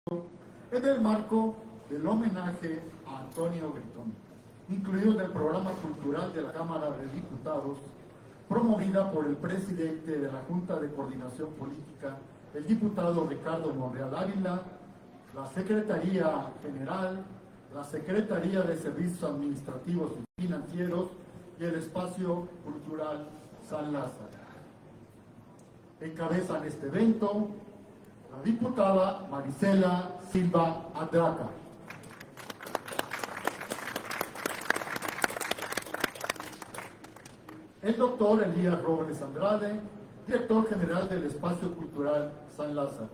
en el marco del homenaje a Antonio Gritón, incluido en el programa cultural de la Cámara de Diputados, promovida por el presidente de la Junta de Coordinación Política, el diputado Ricardo Monreal Ávila, la Secretaría General, la Secretaría de Servicios Administrativos y Financieros y el Espacio Cultural San Lázaro. Encabezan este evento la diputada Marisela Silva Andraca, el doctor Elías Robles Andrade, director general del Espacio Cultural San Lázaro,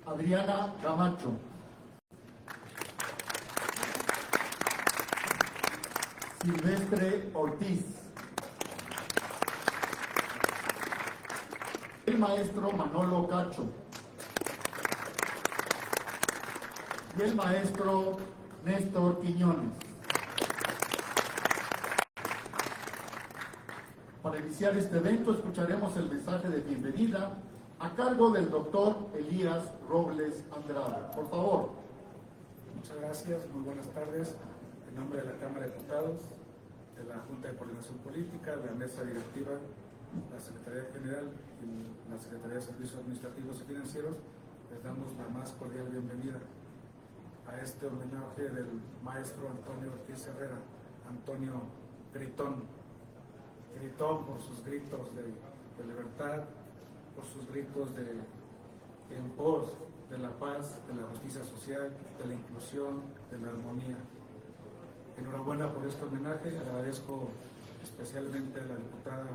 Adriana Camacho, Silvestre Ortiz, el maestro Manolo Cacho y el maestro Néstor Quiñones. Para iniciar este evento escucharemos el mensaje de bienvenida a cargo del doctor Elías Robles Andrade. Por favor. Muchas gracias, muy buenas tardes. En nombre de la Cámara de Diputados, de la Junta de Coordinación Política, de la Mesa Directiva, la Secretaría General y la Secretaría de Servicios Administrativos y Financieros, les damos la más cordial bienvenida a este homenaje del maestro Antonio Ortiz Herrera, Antonio Gritón. Gritón por sus gritos de libertad, por sus gritos en pos de la paz, de la justicia social, de la inclusión, de la armonía. Enhorabuena por este homenaje, agradezco especialmente a la diputada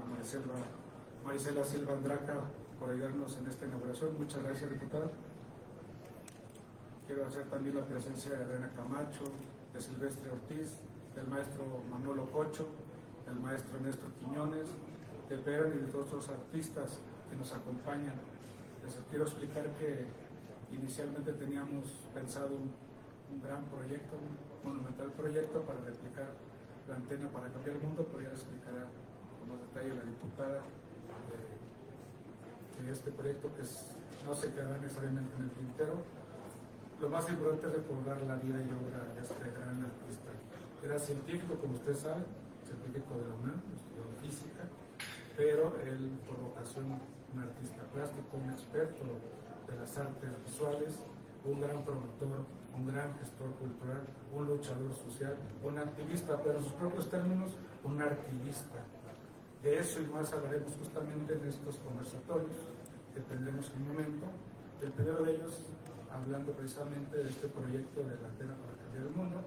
Marisela Silva Andraca por ayudarnos en esta inauguración. Muchas gracias, diputada. Quiero hacer también la presencia de Adriana Camacho, de Silvestre Ortiz, del maestro Manolo Cocho, del maestro Néstor Quiñones, de Pedro y de otros artistas que nos acompañan. Les quiero explicar que inicialmente teníamos pensado un gran proyecto, un monumental proyecto para replicar la antena para cambiar el mundo, pero ya les explicará con más detalle la diputada que este proyecto no se quedará necesariamente en el tintero. Lo más importante es recordar la vida y obra de este gran artista. Era científico, como usted sabe, científico de la UNAM, estudió física, pero él por vocación un artista plástico, un experto de las artes visuales, un gran promotor, un gran gestor cultural, un luchador social, un activista, pero en sus propios términos, un artivista. De eso y más hablaremos justamente en estos conversatorios que tendremos en un momento. El primero de ellos, hablando precisamente de este proyecto de la antena para cambiar el mundo.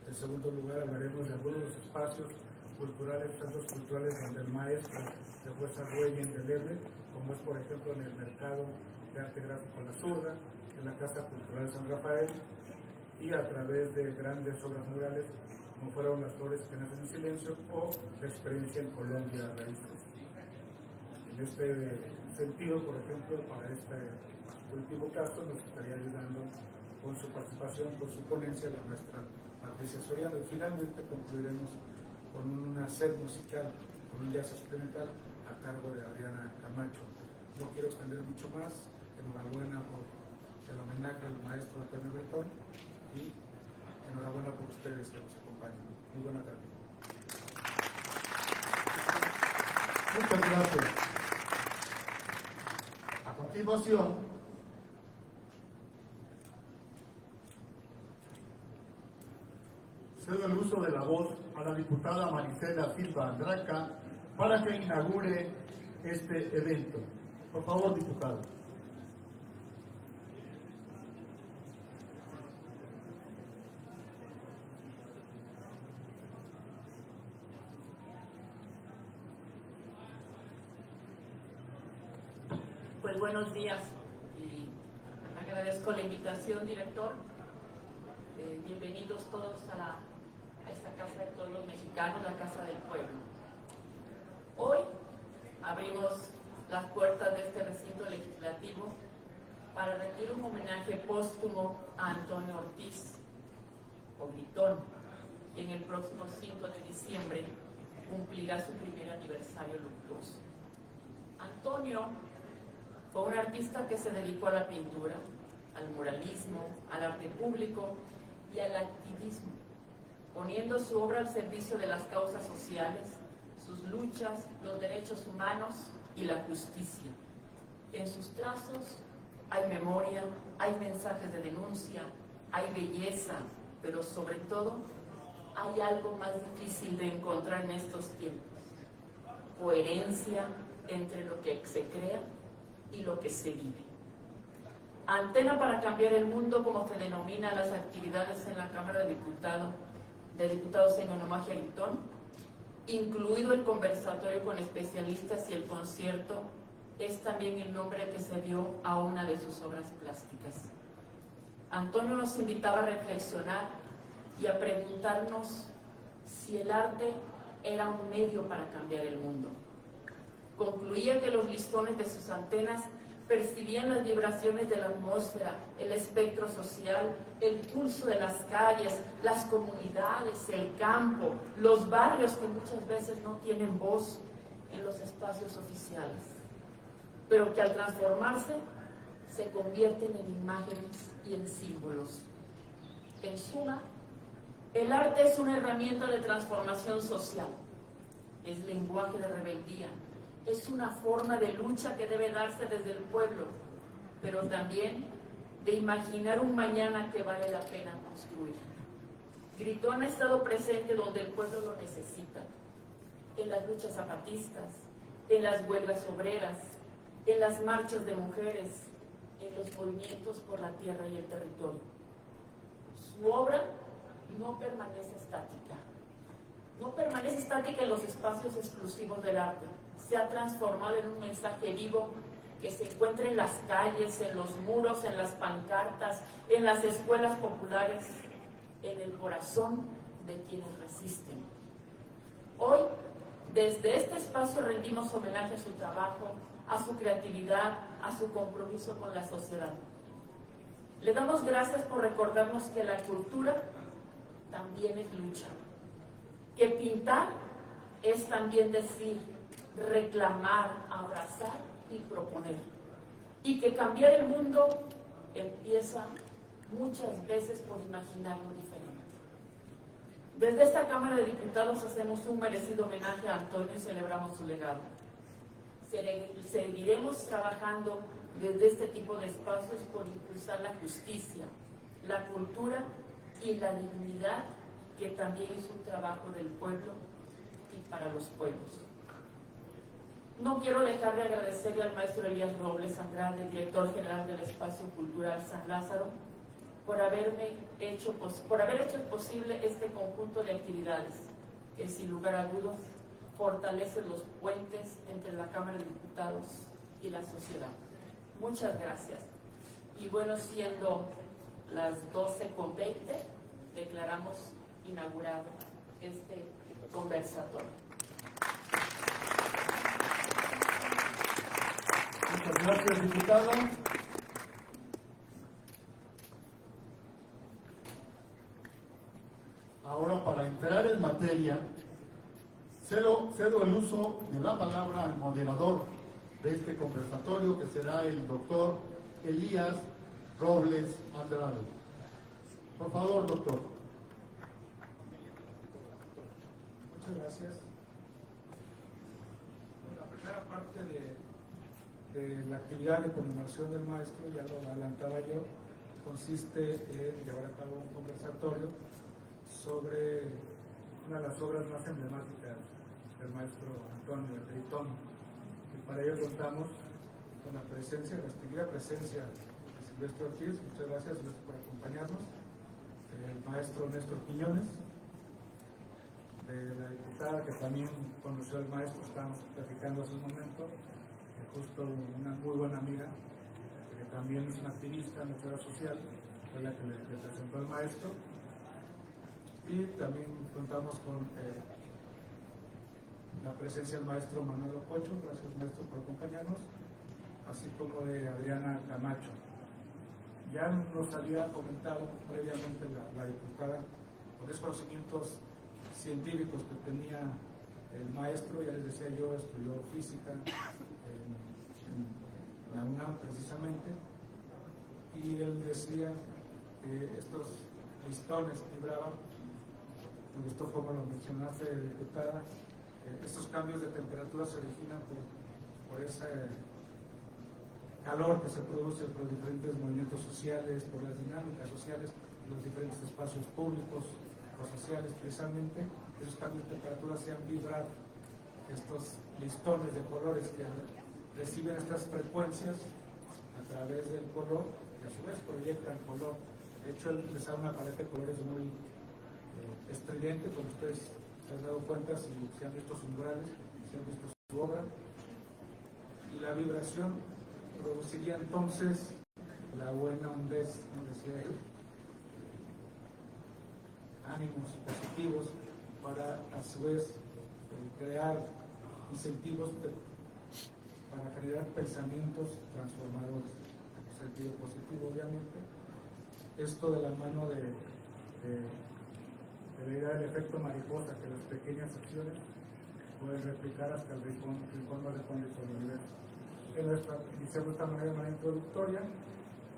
En segundo lugar, hablaremos de algunos de los espacios culturales, centros culturales donde el maestro dejó esa huella indeleble, como es por ejemplo en el Mercado de Arte Gráfico La Zurda, en la Casa Cultural San Rafael, y a través de grandes obras murales como fueron Las Flores que nacen en silencio o La experiencia en Colombia Raíces. En este sentido, por ejemplo, para este último caso nos estaría ayudando con su participación, con su ponencia, la maestra Patricia Soriano. Y finalmente concluiremos con una set musical, con un jazz experimental a cargo de Adriana Camacho. No quiero extender mucho más. Enhorabuena por el homenaje al maestro Antonio Gritón y enhorabuena por ustedes que nos acompañan. Muy buena tarde. Muchas gracias. A continuación, cedo el uso de la voz a la diputada Marisela Silva Andraca para que inaugure este evento. Por favor, diputada. Pues buenos días y agradezco la invitación, director. Bienvenidos todos a esta Casa de todos los mexicanos, la Casa del Pueblo. Hoy abrimos las puertas de este recinto legislativo para rendir un homenaje póstumo a Antonio Ortiz, o Gritón, quien el próximo 5 de diciembre cumplirá su primer aniversario luctuoso. Antonio Antonio fue un artista que se dedicó a la pintura, al muralismo, al arte público y al activismo, poniendo su obra al servicio de las causas sociales, sus luchas, los derechos humanos y la justicia. En sus trazos hay memoria, hay mensajes de denuncia, hay belleza, pero sobre todo hay algo más difícil de encontrar en estos tiempos: coherencia entre lo que se crea y lo que se vive. Antena para cambiar el mundo, como se denomina las actividades en la Cámara de Diputados en homenaje a Aritón, incluido el conversatorio con especialistas y el concierto, es también el nombre que se dio a una de sus obras plásticas. Antonio nos invitaba a reflexionar y a preguntarnos si el arte era un medio para cambiar el mundo. Concluía que los listones de sus antenas percibían las vibraciones de la atmósfera, el espectro social, el pulso de las calles, las comunidades, el campo, los barrios que muchas veces no tienen voz en los espacios oficiales, pero que al transformarse se convierten en imágenes y en símbolos. En suma, el arte es una herramienta de transformación social, es lenguaje de rebeldía, es una forma de lucha que debe darse desde el pueblo, pero también de imaginar un mañana que vale la pena construir. Gritón ha estado presente donde el pueblo lo necesita, en las luchas zapatistas, en las huelgas obreras, en las marchas de mujeres, en los movimientos por la tierra y el territorio. Su obra no permanece estática. No permanece estática en los espacios exclusivos del arte. Se ha transformado en un mensaje vivo que se encuentra en las calles, en los muros, en las pancartas, en las escuelas populares, en el corazón de quienes resisten. Hoy, desde este espacio rendimos homenaje a su trabajo, a su creatividad, a su compromiso con la sociedad. Le damos gracias por recordarnos que la cultura también es lucha, que pintar es también decir, reclamar, abrazar y proponer, y que cambiar el mundo empieza muchas veces por imaginarlo diferente. Desde esta Cámara de Diputados hacemos un merecido homenaje a Antonio y celebramos su legado. Seguiremos trabajando desde este tipo de espacios por impulsar la justicia, la cultura y la dignidad, que también es un trabajo del pueblo y para los pueblos. No quiero dejar de agradecerle al maestro Elías Robles Andrade, director general del Espacio Cultural San Lázaro, por haber hecho posible este conjunto de actividades que, sin lugar a dudas, fortalecen los puentes entre la Cámara de Diputados y la sociedad. Muchas gracias. Y bueno, siendo las 12:20, declaramos inaugurado este conversatorio. Muchas gracias, diputada. Ahora, para entrar en materia, cedo el uso de la palabra al moderador de este conversatorio, que será el doctor Elías Robles Andrade. Por favor, doctor. Muchas gracias. La primera parte de la actividad de conmemoración del maestro, ya lo adelantaba yo, consiste en llevar a cabo un conversatorio sobre una de las obras más emblemáticas del maestro Antonio Aritón. Y para ello contamos con la presencia, la distinguida presencia de Silvestre Ortiz. Muchas gracias, Silvestre, por acompañarnos. El maestro Néstor Quiñones, de la diputada que también conoció al maestro, estábamos platicando hace un momento, justo una muy buena amiga, que también es una activista en la esfera social, fue la que le presentó al maestro. Y también contamos con la presencia del maestro Manuel Ococho. Gracias, maestro, por acompañarnos, así como de Adriana Camacho. Ya nos había comentado previamente la diputada por los conocimientos científicos que tenía el maestro. Ya les decía yo, estudió física en UNAM precisamente, y él decía que estos listones vibraban. Me gustó como lo mencionaste, diputada. Estos cambios de temperatura se originan por ese calor que se produce por diferentes movimientos sociales, por las dinámicas sociales, los diferentes espacios públicos o sociales. Precisamente esos cambios de temperatura se han vibrado. Estos listones de colores que reciben estas frecuencias a través del color, que a su vez proyectan color. De hecho, él les da una paleta de colores muy estridente, como ustedes se han dado cuenta si han visto sus murales, si han visto su obra. Y la vibración produciría entonces la buena hondez, como decía él, ánimos positivos para a su vez crear incentivos para generar pensamientos transformadores en sentido positivo, obviamente. Esto de la mano de la idea del efecto mariposa, que las pequeñas acciones pueden replicar hasta el rincón más recóndito del universo. Iniciamos esta manera introductoria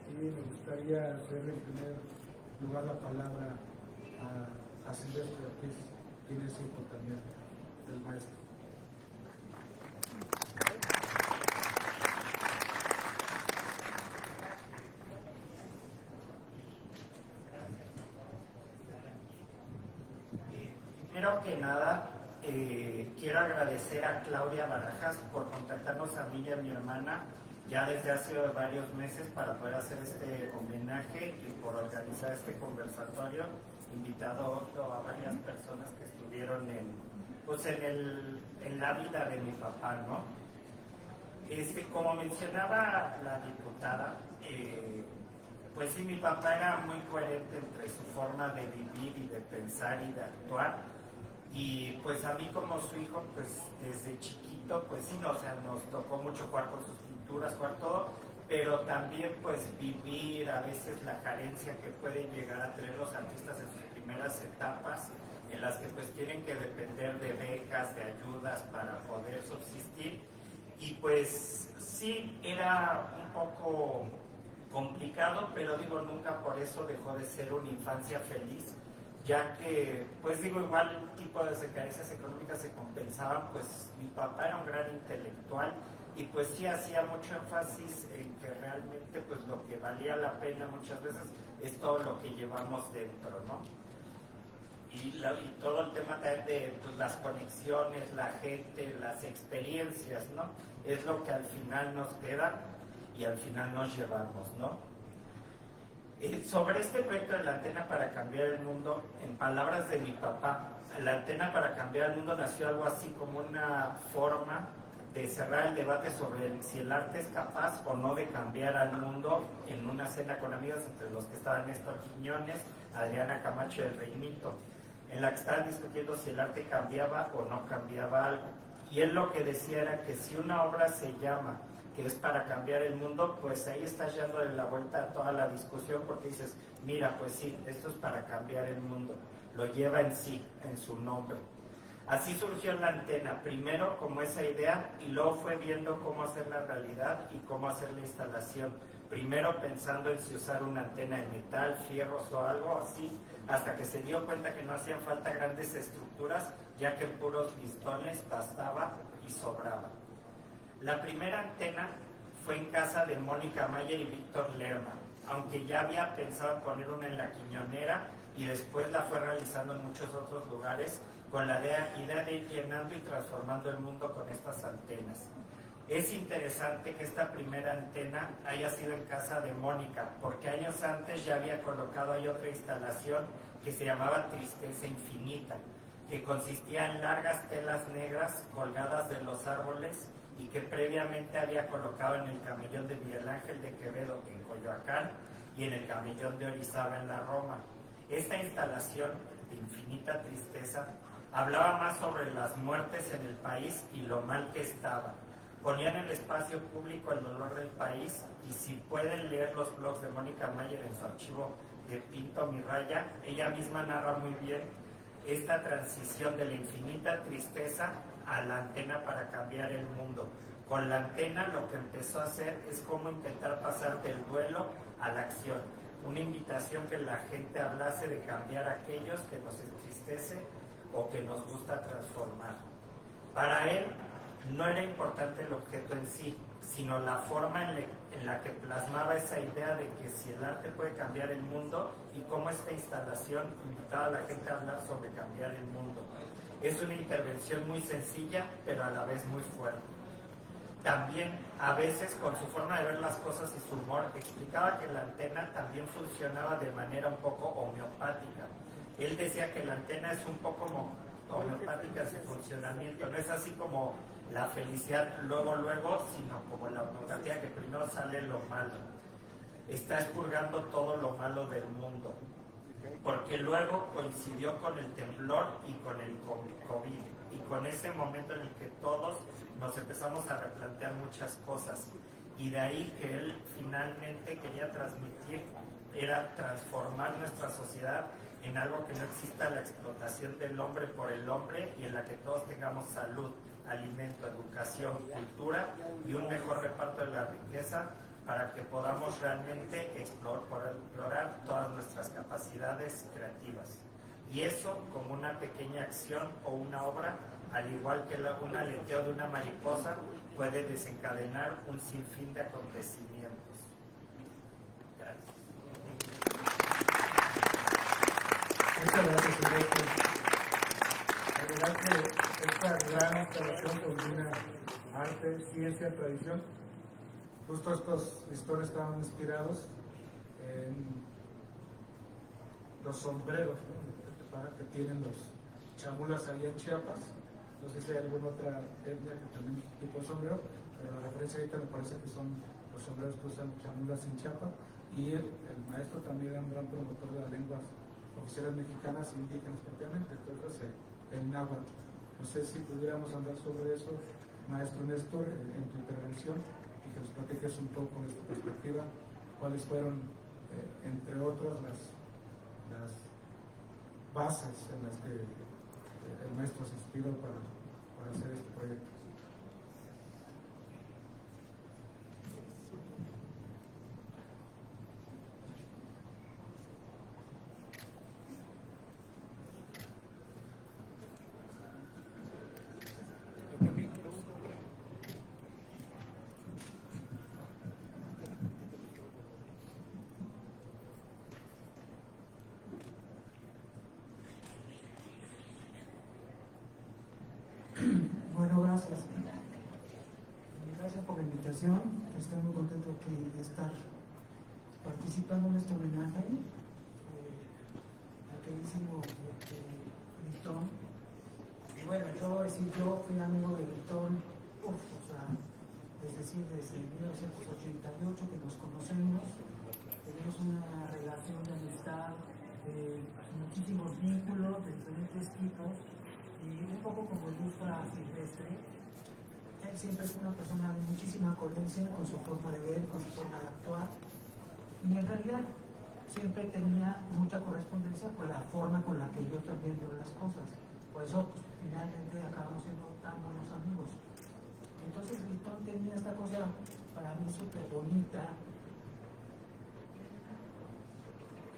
y me gustaría hacerle en primer lugar la palabra a Silvestre Ortiz, quien es hijo también del maestro. Primero que nada, quiero agradecer a Claudia Barajas por contactarnos a mí y a mi hermana ya desde hace varios meses para poder hacer este homenaje y por organizar este conversatorio, invitado a varias personas que estuvieron en la vida de mi papá, ¿no? Como mencionaba la diputada, pues sí, mi papá era muy coherente entre su forma de vivir y de pensar y de actuar. Y pues a mí como su hijo, pues desde chiquito, pues sí, no, o sea, nos tocó mucho jugar con sus pinturas, jugar todo, pero también pues vivir a veces la carencia que pueden llegar a tener los artistas en sus primeras etapas, en las que pues tienen que depender de becas, de ayudas para poder subsistir. Y pues sí, era un poco complicado, pero digo, nunca por eso dejó de ser una infancia feliz, ya que, pues digo, igual un tipo de carencias económicas se compensaban, pues mi papá era un gran intelectual y pues sí hacía mucho énfasis en que realmente pues lo que valía la pena muchas veces es todo lo que llevamos dentro, ¿no? Y todo el tema también de pues, las conexiones, la gente, las experiencias, ¿no? Es lo que al final nos queda y al final nos llevamos, ¿no? Sobre este proyecto de la Antena para Cambiar el Mundo, en palabras de mi papá, la Antena para Cambiar el Mundo nació algo así como una forma de cerrar el debate sobre si el arte es capaz o no de cambiar al mundo en una cena con amigos, entre los que estaban Néstor Quiñones, Adriana Camacho y el Reinito, en la que estaban discutiendo si el arte cambiaba o no cambiaba algo. Y él lo que decía era que si una obra se llama que es para cambiar el mundo, pues ahí estás dándole la vuelta a toda la discusión, porque dices, mira, pues sí, esto es para cambiar el mundo, lo lleva en sí, en su nombre. Así surgió la Antena, primero como esa idea, y luego fue viendo cómo hacer la realidad y cómo hacer la instalación. Primero pensando en si usar una antena de metal, fierros o algo así, hasta que se dio cuenta que no hacían falta grandes estructuras, ya que puros listones bastaba y sobraba. La primera antena fue en casa de Mónica Mayer y Víctor Lerma, aunque ya había pensado poner una en La Quiñonera y después la fue realizando en muchos otros lugares con la idea de ir llenando y transformando el mundo con estas antenas. Es interesante que esta primera antena haya sido en casa de Mónica, porque años antes ya había colocado ahí otra instalación que se llamaba Tristeza Infinita, que consistía en largas telas negras colgadas de los árboles y que previamente había colocado en el camellón de Miguel Ángel de Quevedo en Coyoacán y en el camellón de Orizaba en la Roma. Esta instalación de infinita tristeza hablaba más sobre las muertes en el país y lo mal que estaba. Ponía en el espacio público el dolor del país, y si pueden leer los blogs de Mónica Mayer en su archivo de Pinto mi raya, ella misma narra muy bien esta transición de la infinita tristeza a la antena para cambiar el mundo, Con la antena lo que empezó a hacer es como intentar pasar del duelo a la acción. Una invitación que la gente hablase de cambiar aquellos que nos entristece o que nos gusta transformar. Para él no era importante el objeto en sí, sino la forma en la que plasmaba esa idea de que si el arte puede cambiar el mundo y cómo esta instalación invitaba a la gente a hablar sobre cambiar el mundo. Es una intervención muy sencilla, pero a la vez muy fuerte. También, a veces, con su forma de ver las cosas y su humor, explicaba que la antena también funcionaba de manera un poco homeopática. Él decía que la antena es un poco homeopática en su funcionamiento, no es así como la felicidad luego, sino como la homeopatía, que primero sale lo malo. Está expurgando todo lo malo del mundo, porque luego coincidió con el temblor y con el COVID, y con ese momento en el que todos nos empezamos a replantear muchas cosas, y de ahí que él finalmente quería transmitir, era transformar nuestra sociedad en algo que no exista la explotación del hombre por el hombre, y en la que todos tengamos salud, alimento, educación, cultura y un mejor reparto de la riqueza, para que podamos realmente explorar todas nuestras capacidades creativas. Y eso, como una pequeña acción o una obra, al igual que un aleteo de una mariposa, puede desencadenar un sinfín de acontecimientos. Gracias. Muchas gracias, Silvestre. La verdad que esta gran instalación combina arte, ciencia, tradición. Justo estos listones estaban inspirados en los sombreros, ¿no?, que tienen los chamulas ahí en Chiapas. No sé si hay alguna otra etnia que también tipo de sombrero, pero la referencia ahorita me parece que son los sombreros que usan chamulas en Chiapas. Y el maestro también era un gran promotor de las lenguas oficiales mexicanas e indígenas propiamente, entonces el náhuatl. No sé si pudiéramos hablar sobre eso, maestro Néstor, en tu intervención, y que nos platiques un poco de esta perspectiva, cuáles fueron, entre otras, las bases en las que el maestro se inspiró para hacer este proyecto. Bueno, gracias. Gracias por la invitación. Estoy muy contento de estar participando en este homenaje al queridísimo Gritón. Y bueno, yo fui amigo de Gritón, desde 1988 que nos conocemos. Tenemos una relación de amistad, muchísimos vínculos de diferentes tipos. Y un poco como ilustra Silvestre, él siempre es una persona de muchísima coherencia con su forma de ver, con su forma de actuar, y en realidad siempre tenía mucha correspondencia con la forma con la que yo también veo las cosas. Por eso finalmente acabamos siendo tan buenos amigos. Entonces Gritón tenía esta cosa para mí súper bonita,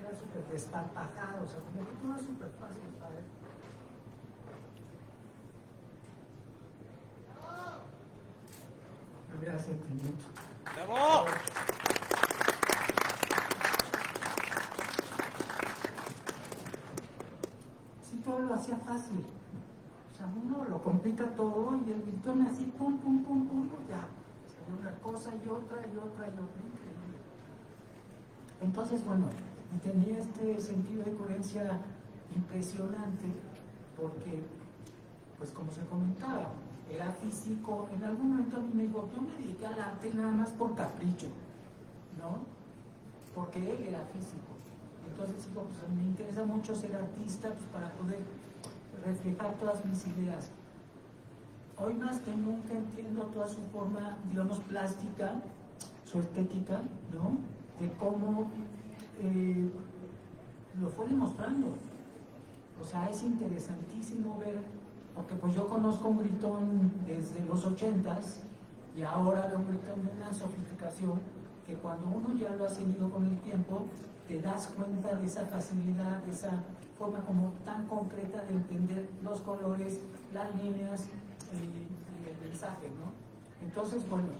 era súper desparpajado, o sea, como que todo era súper fácil para él. Había sentimiento. ¡Bravo! Sí, todo lo hacía fácil. O sea, uno lo complica todo y el Gritón así, pum, pum, pum, pum, ya. Salió una cosa y otra y otra y otra. Increíble. Entonces, bueno, y tenía este sentido de coherencia impresionante porque, pues como se comentaba, era físico. En algún momento a mí me dijo, yo me dediqué al arte nada más por capricho, ¿no? Porque él era físico. Entonces digo, pues me interesa mucho ser artista, pues, para poder reflejar todas mis ideas. Hoy más que nunca entiendo toda su forma, digamos, plástica, su estética, ¿no? De cómo lo fue demostrando. O sea, es interesantísimo ver, porque pues yo conozco un Gritón desde los 80s Y ahora lo Gritón de una sofisticación que cuando uno ya lo ha seguido con el tiempo, te das cuenta de esa facilidad, de esa forma como tan concreta de entender los colores, las líneas y el mensaje, ¿no? Entonces, bueno,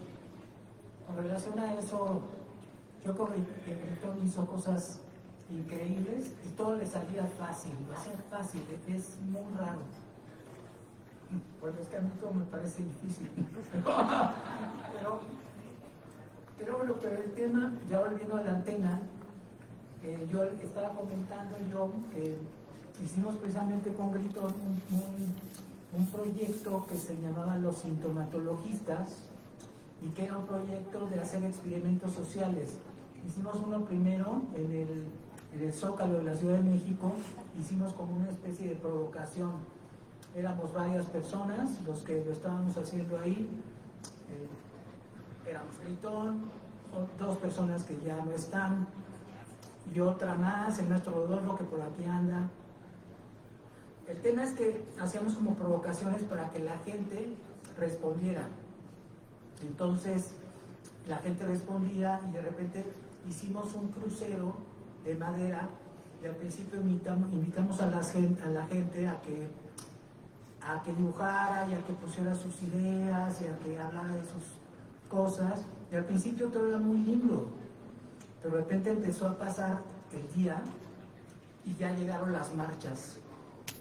con relación a eso, yo creo que Gritón hizo cosas increíbles y todo le salía fácil, lo hacía fácil, es muy raro. Bueno, es que a mí todo me parece difícil. pero bueno, pero el tema, ya volviendo a la antena, yo estaba comentando que hicimos precisamente con Gritón un proyecto que se llamaba Los Sintomatologistas y que era un proyecto de hacer experimentos sociales. Hicimos uno primero en el Zócalo de la Ciudad de México, hicimos como una especie de provocación. Éramos varias personas los que lo estábamos haciendo ahí. Éramos Gritón, dos personas que ya no están, y otra más, el maestro Rodolfo, que por aquí anda. El tema es que hacíamos como provocaciones para que la gente respondiera. Entonces, la gente respondía y de repente hicimos un crucero de madera y al principio invitamos a la gente a que dibujara y a que pusiera sus ideas y a que hablara de sus cosas. Y al principio todo era muy lindo, pero de repente empezó a pasar el día y ya llegaron las marchas.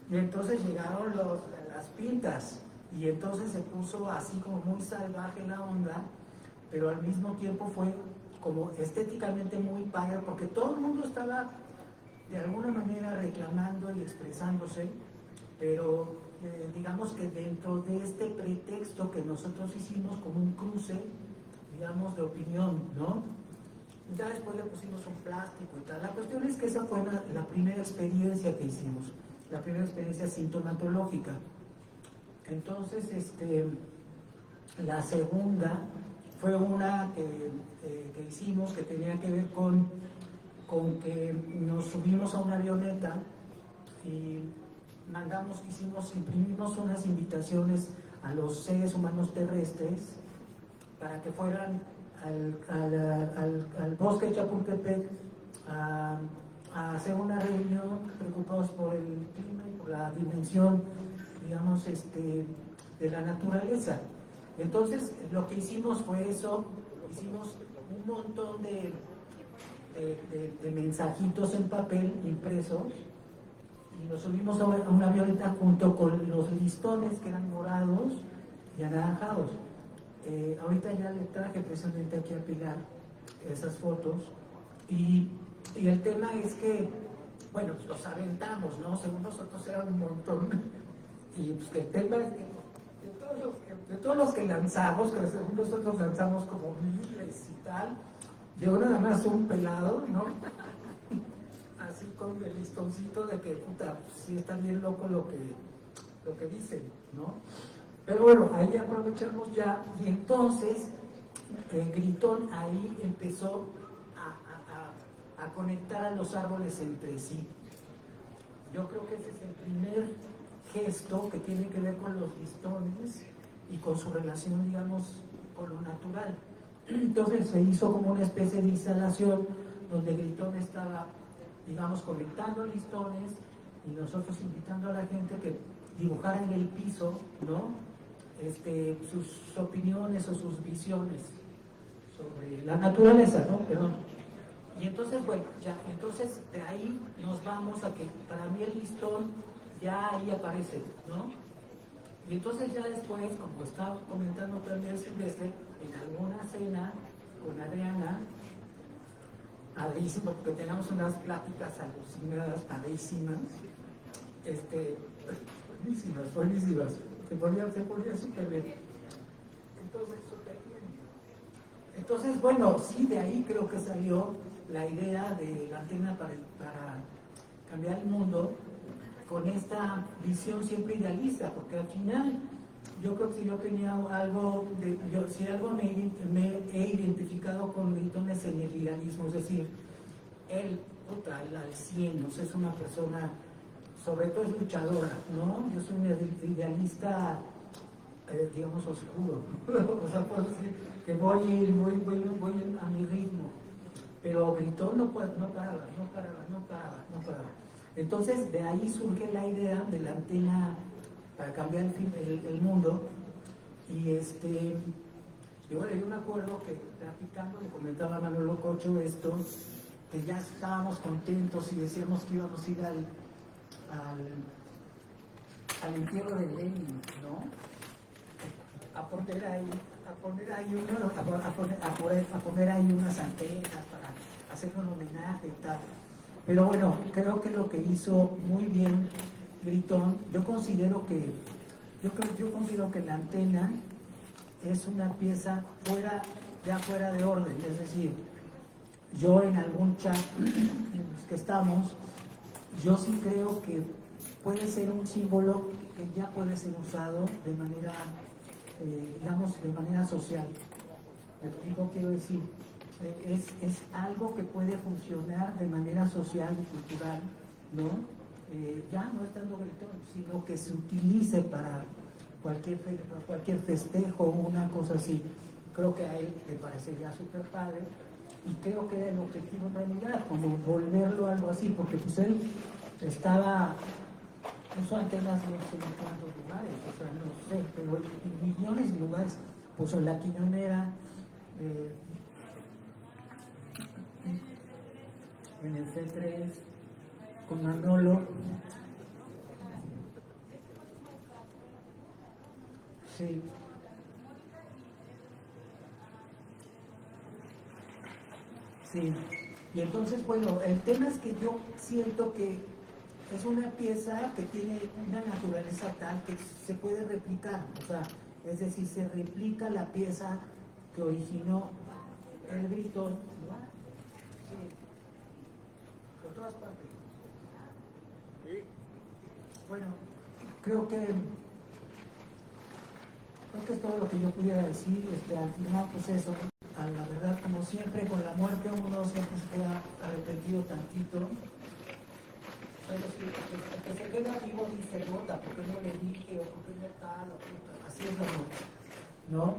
Y entonces llegaron las pintas y entonces se puso así como muy salvaje la onda, pero al mismo tiempo fue como estéticamente muy padre porque todo el mundo estaba de alguna manera reclamando y expresándose, pero digamos que dentro de este pretexto que nosotros hicimos como un cruce, digamos, de opinión, ¿no? Ya después le pusimos un plástico y tal. La cuestión es que esa fue la primera experiencia que hicimos, la primera experiencia sintomatológica. Entonces, la segunda fue una que hicimos que tenía que ver con que nos subimos a una avioneta y imprimimos unas invitaciones a los seres humanos terrestres para que fueran al bosque de Chapultepec a hacer una reunión preocupados por el clima y por la dimensión, digamos, de la naturaleza. Entonces, lo que hicimos fue eso, hicimos un montón de mensajitos en papel impresos y nos subimos a una avioneta junto con los listones que eran morados y anaranjados. Ahorita ya le traje precisamente aquí a Pilar esas fotos y el tema es que, bueno, pues los aventamos, ¿no? Según nosotros eran un montón y pues que el tema es que de todos los que lanzamos, que según nosotros lanzamos como miles y tal, llegó nada más un pelado, ¿no? Así con el listoncito de que, puta, pues, sí está bien loco lo que dicen, ¿no? Pero bueno, ahí aprovechamos ya, y entonces Gritón ahí empezó a conectar a los árboles entre sí. Yo creo que ese es el primer gesto que tiene que ver con los listones y con su relación, digamos, con lo natural. Entonces se hizo como una especie de instalación donde Gritón estaba, digamos, conectando listones y nosotros invitando a la gente que dibujara en el piso, ¿no? Sus opiniones o sus visiones sobre la naturaleza, ¿no? Perdón. Y entonces, bueno, ya, entonces de ahí nos vamos a que para mí el listón ya ahí aparece, ¿no? Y entonces ya después, como estaba comentando también Silvestre, en alguna cena con Adriana, padrísimo, porque tenemos unas pláticas alucinadas, padrísimas, buenísimas, se ponía súper bien. Entonces, súper bien. Entonces, bueno, sí, de ahí creo que salió la idea de la antena para cambiar el mundo, con esta visión siempre idealista, porque al final yo creo que si yo tenía algo, si algo me he identificado con Gritón es en el idealismo, es decir, él, al 100, o sea, es una persona, sobre todo es luchadora, ¿no? Yo soy un idealista digamos, oscuro. O sea, puedo decir que voy a mi ritmo. Pero Gritón no paraba. Entonces, de ahí surge la idea de la antena para cambiar el mundo. Y bueno, yo me acuerdo que platicando, le comentaba a Manolo Cocho esto, que ya estábamos contentos y decíamos que íbamos a ir al entierro de Lenin, ¿no? A poner ahí unas antenas para hacer un homenaje y tal. Pero bueno, creo que lo que hizo muy bien Gritón, yo considero que la antena es una pieza fuera de orden, es decir, yo en algún chat en los que estamos, yo sí creo que puede ser un símbolo que ya puede ser usado de manera, digamos, de manera social. ¿Me explico? Quiero decir, es algo que puede funcionar de manera social y cultural, ¿no? Ya no estando Gritón, sino que se utilice para cualquier festejo, una cosa así. Creo que a él le parecería súper padre y creo que era el objetivo en realidad, como volverlo algo así, porque pues él puso antenas en no sé en cuántos lugares, o sea, no sé, pero en millones de lugares, puso en La Quiñonera, en el C3, con Manolo. Sí. Sí. Y entonces, bueno, el tema es que yo siento que es una pieza que tiene una naturaleza tal que se puede replicar, o sea, es decir, se replica la pieza que originó el Gritón, ¿no? Sí, por todas partes. Sí. Bueno, creo que es todo lo que yo pudiera decir. Al final, pues eso, a la verdad, como siempre, con la muerte uno siempre se queda arrepentido tantito. Pero sí, el que se queda vivo dice, nota, porque no le dije, o porque no tal, así es la muerte, ¿no?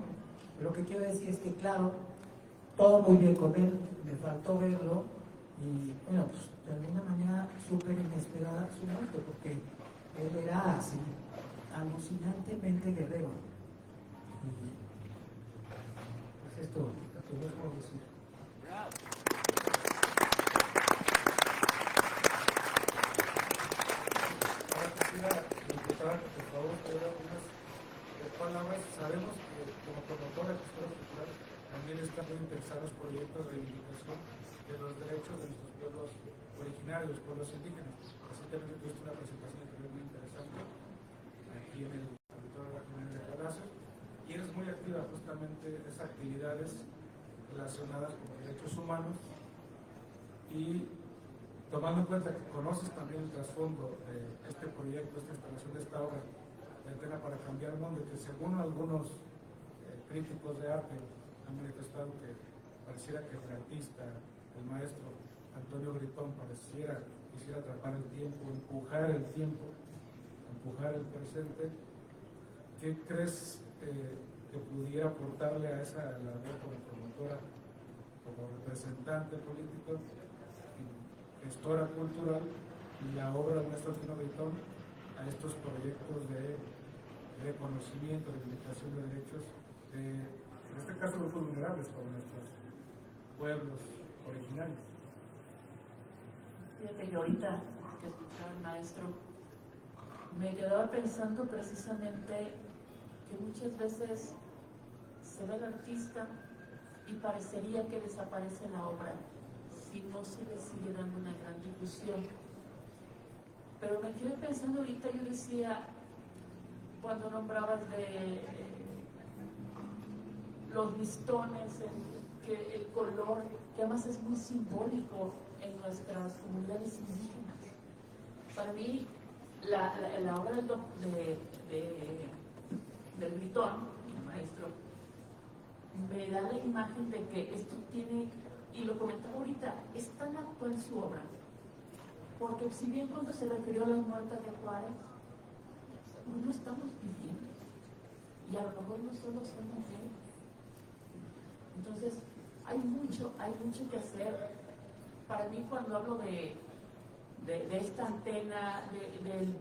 Lo que quiero decir es que, claro, todo muy bien con él, me faltó verlo, y bueno, pues de alguna manera súper inesperada su muerte, porque él era así, alucinantemente guerrero. Pues esto, lo que yo puedo decir. Ahora quisiera invitar, por favor, que diga unas palabras. Sabemos que como promotora de cultura cultural también están muy interesados proyectos de reivindicación de los derechos de nuestros pueblos originarios, pueblos indígenas. Así que también tuviste una presentación muy interesante aquí en el auditorio de la comunidad de Palacios. Y eres muy activa justamente en esas actividades relacionadas con los derechos humanos y tomando en cuenta que conoces también el trasfondo de este proyecto, esta instalación de esta obra de Antena para Cambiar el Mundo, que según algunos críticos de arte han manifestado que pareciera que el artista, el maestro Antonio Gritón, quisiera atrapar el tiempo, empujar el tiempo, empujar el presente. ¿Qué crees que pudiera aportarle a esa labor como promotora, como representante político, gestora cultural y la obra de nuestro Antonio Gritón a estos proyectos de reconocimiento, de reivindicación de derechos, en este caso grupos vulnerables como nuestros pueblos originarios? Fíjate que ahorita que escuchaba al maestro, me quedaba pensando precisamente que muchas veces se ve el artista y parecería que desaparece la obra si no se le sigue dando una gran difusión. Pero me quedé pensando ahorita, yo decía, cuando nombrabas de los listones, el color, que además es muy simbólico en nuestras comunidades indígenas. Para mí, la obra del Gritón, el maestro, me da la imagen de que esto tiene, y lo comentaba ahorita, es tan actual su obra, porque si bien cuando se refirió a las muertas de Juárez, hoy lo estamos viviendo. y a lo mejor no solo son mujeres. Entonces, hay mucho que hacer. Para mí, cuando hablo de esta antena,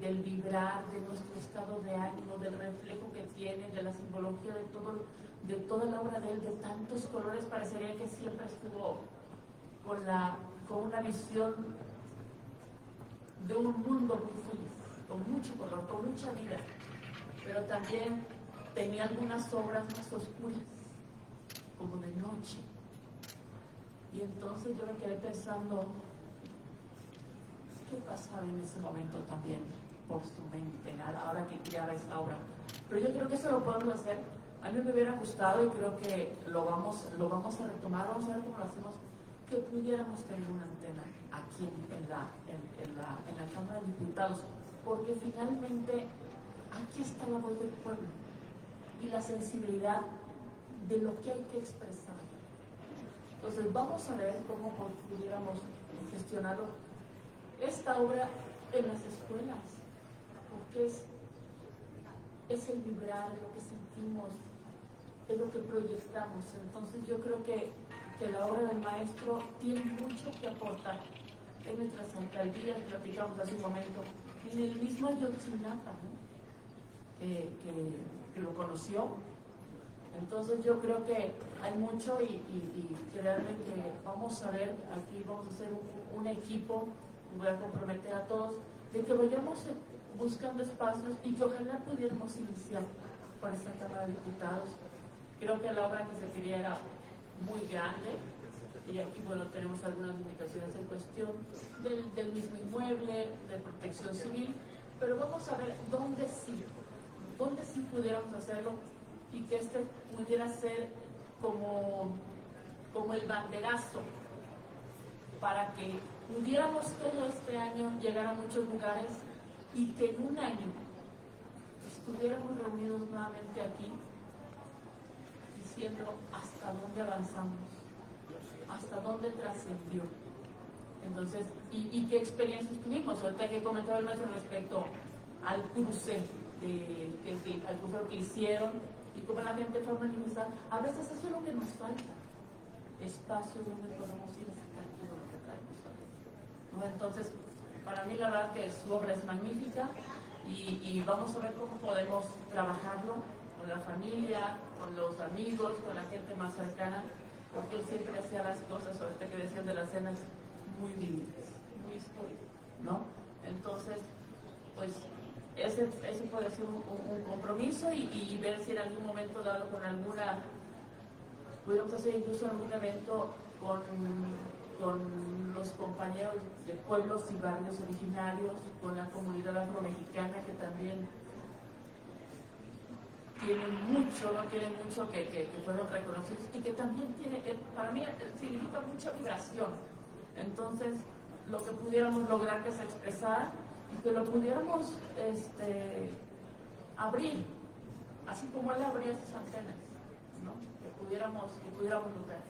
del vibrar, de nuestro estado de ánimo, del reflejo que tiene, de la simbología de toda la obra de él, de tantos colores, parecería que siempre estuvo con una visión de un mundo muy feliz, con mucho color, con mucha vida, pero también tenía algunas obras más oscuras, como de noche. Y entonces yo me quedé pensando, ¿qué pasaba en ese momento también por su mente, a la hora que creaba esta obra? Pero yo creo que eso lo podemos hacer. A mí me hubiera gustado y creo que lo vamos a retomar, vamos a ver cómo lo hacemos, que pudiéramos tener una antena aquí en la Cámara de Diputados, porque finalmente aquí está la voz del pueblo y la sensibilidad de lo que hay que expresar. Entonces vamos a ver cómo pudiéramos gestionarlo. Esta obra en las escuelas, porque es el vibrar, es lo que sentimos, es lo que proyectamos. Entonces yo creo que la obra del maestro tiene mucho que aportar en nuestras alcaldías, platicamos hace un momento, en el mismo Ayotzinapa, ¿no? que lo conoció. Entonces yo creo que hay mucho y créanme que vamos a ver, aquí vamos a hacer un equipo, voy a comprometer a todos, de que vayamos buscando espacios y que ojalá pudiéramos iniciar para esta Cámara de Diputados. Creo que la obra que se quería era muy grande y aquí, bueno, tenemos algunas limitaciones en cuestión del mismo inmueble, de protección civil, pero vamos a ver dónde sí pudiéramos hacerlo y que este pudiera ser como el banderazo para que pudiéramos todo este año llegar a muchos lugares y que en un año estuviéramos reunidos nuevamente aquí diciendo hasta dónde avanzamos, hasta dónde trascendió. Entonces, y qué experiencias tuvimos. Ahorita que comentaba el maestro respecto al cruce, al crucero que hicieron y cómo la gente fue manifestar. A veces eso es lo que nos falta, espacios donde podemos ir a sacar todo lo que traemos. ¿No? Entonces, para mí la verdad que su obra es magnífica y vamos a ver cómo podemos trabajarlo con la familia, con los amigos, con la gente más cercana, porque él siempre hacía las cosas, ahorita que decían de las cenas, muy vividas, muy históricas, ¿no? Entonces, pues ese puede ser un compromiso y ver si en algún momento dado pudiéramos hacer incluso algún evento con los compañeros de pueblos y barrios originarios, con la comunidad afromexicana que también tienen mucho que fueron reconocidos y que también para mí significa mucha vibración. Entonces, lo que pudiéramos lograr que se expresara y que lo pudiéramos abrir, así como él abría esas antenas, ¿no? Que pudiéramos lograr.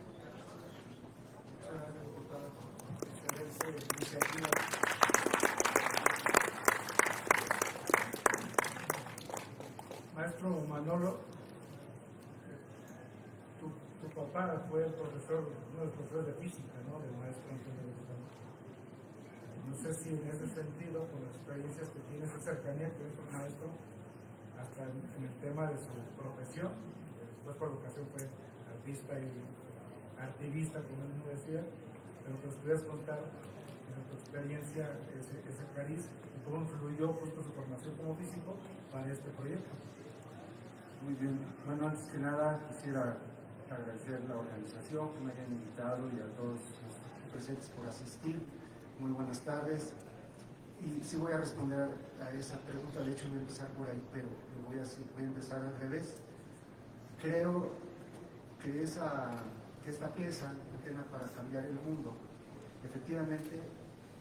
Muchas gracias, diputada, por excelente iniciativa. Maestro Manolo, tu papá fue uno de los profesores de física, ¿no? Del maestro Antonio Gritón. No sé si en ese sentido, con las experiencias que tiene, esa cercanía que es un maestro, hasta en el tema de su profesión, después por vocación fue artista y activista, como él mismo decía, pero que nos pudieras contar en tu experiencia ese cariz y cómo influyó justo su formación como físico para este proyecto. Muy bien. Bueno, antes que nada quisiera agradecer la organización que me hayan invitado y a todos los presentes por asistir. Muy buenas tardes. Y sí voy a responder a esa pregunta, de hecho voy a empezar por ahí, pero voy a empezar al revés. Creo que esta pieza, Antena para Cambiar el Mundo, efectivamente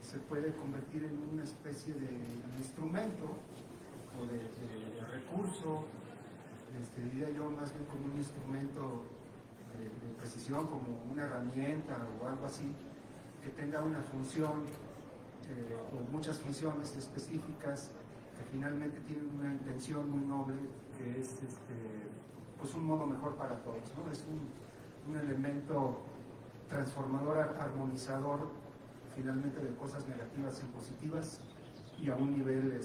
se puede convertir en una especie de instrumento o de recurso, diría yo más bien como un instrumento de precisión, como una herramienta o algo así, que tenga una función o muchas funciones específicas que finalmente tienen una intención muy noble que es pues un modo mejor para todos, ¿no? Es un elemento transformador, armonizador, finalmente, de cosas negativas en positivas y a un nivel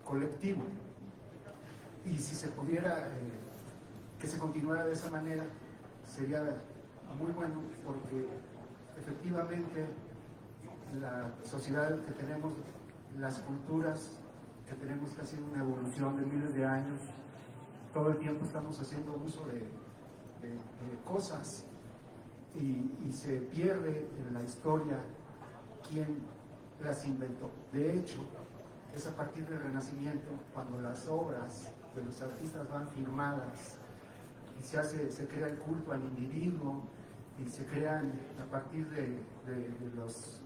colectivo. Y si se pudiera que se continuara de esa manera, sería muy bueno, porque efectivamente la sociedad que tenemos, las culturas que tenemos, que ha sido una evolución de miles de años, todo el tiempo estamos haciendo uso de cosas y se pierde en la historia quién las inventó. De hecho, es a partir del Renacimiento cuando las obras de los artistas van firmadas y se crea el culto al individuo y se crean a partir de los,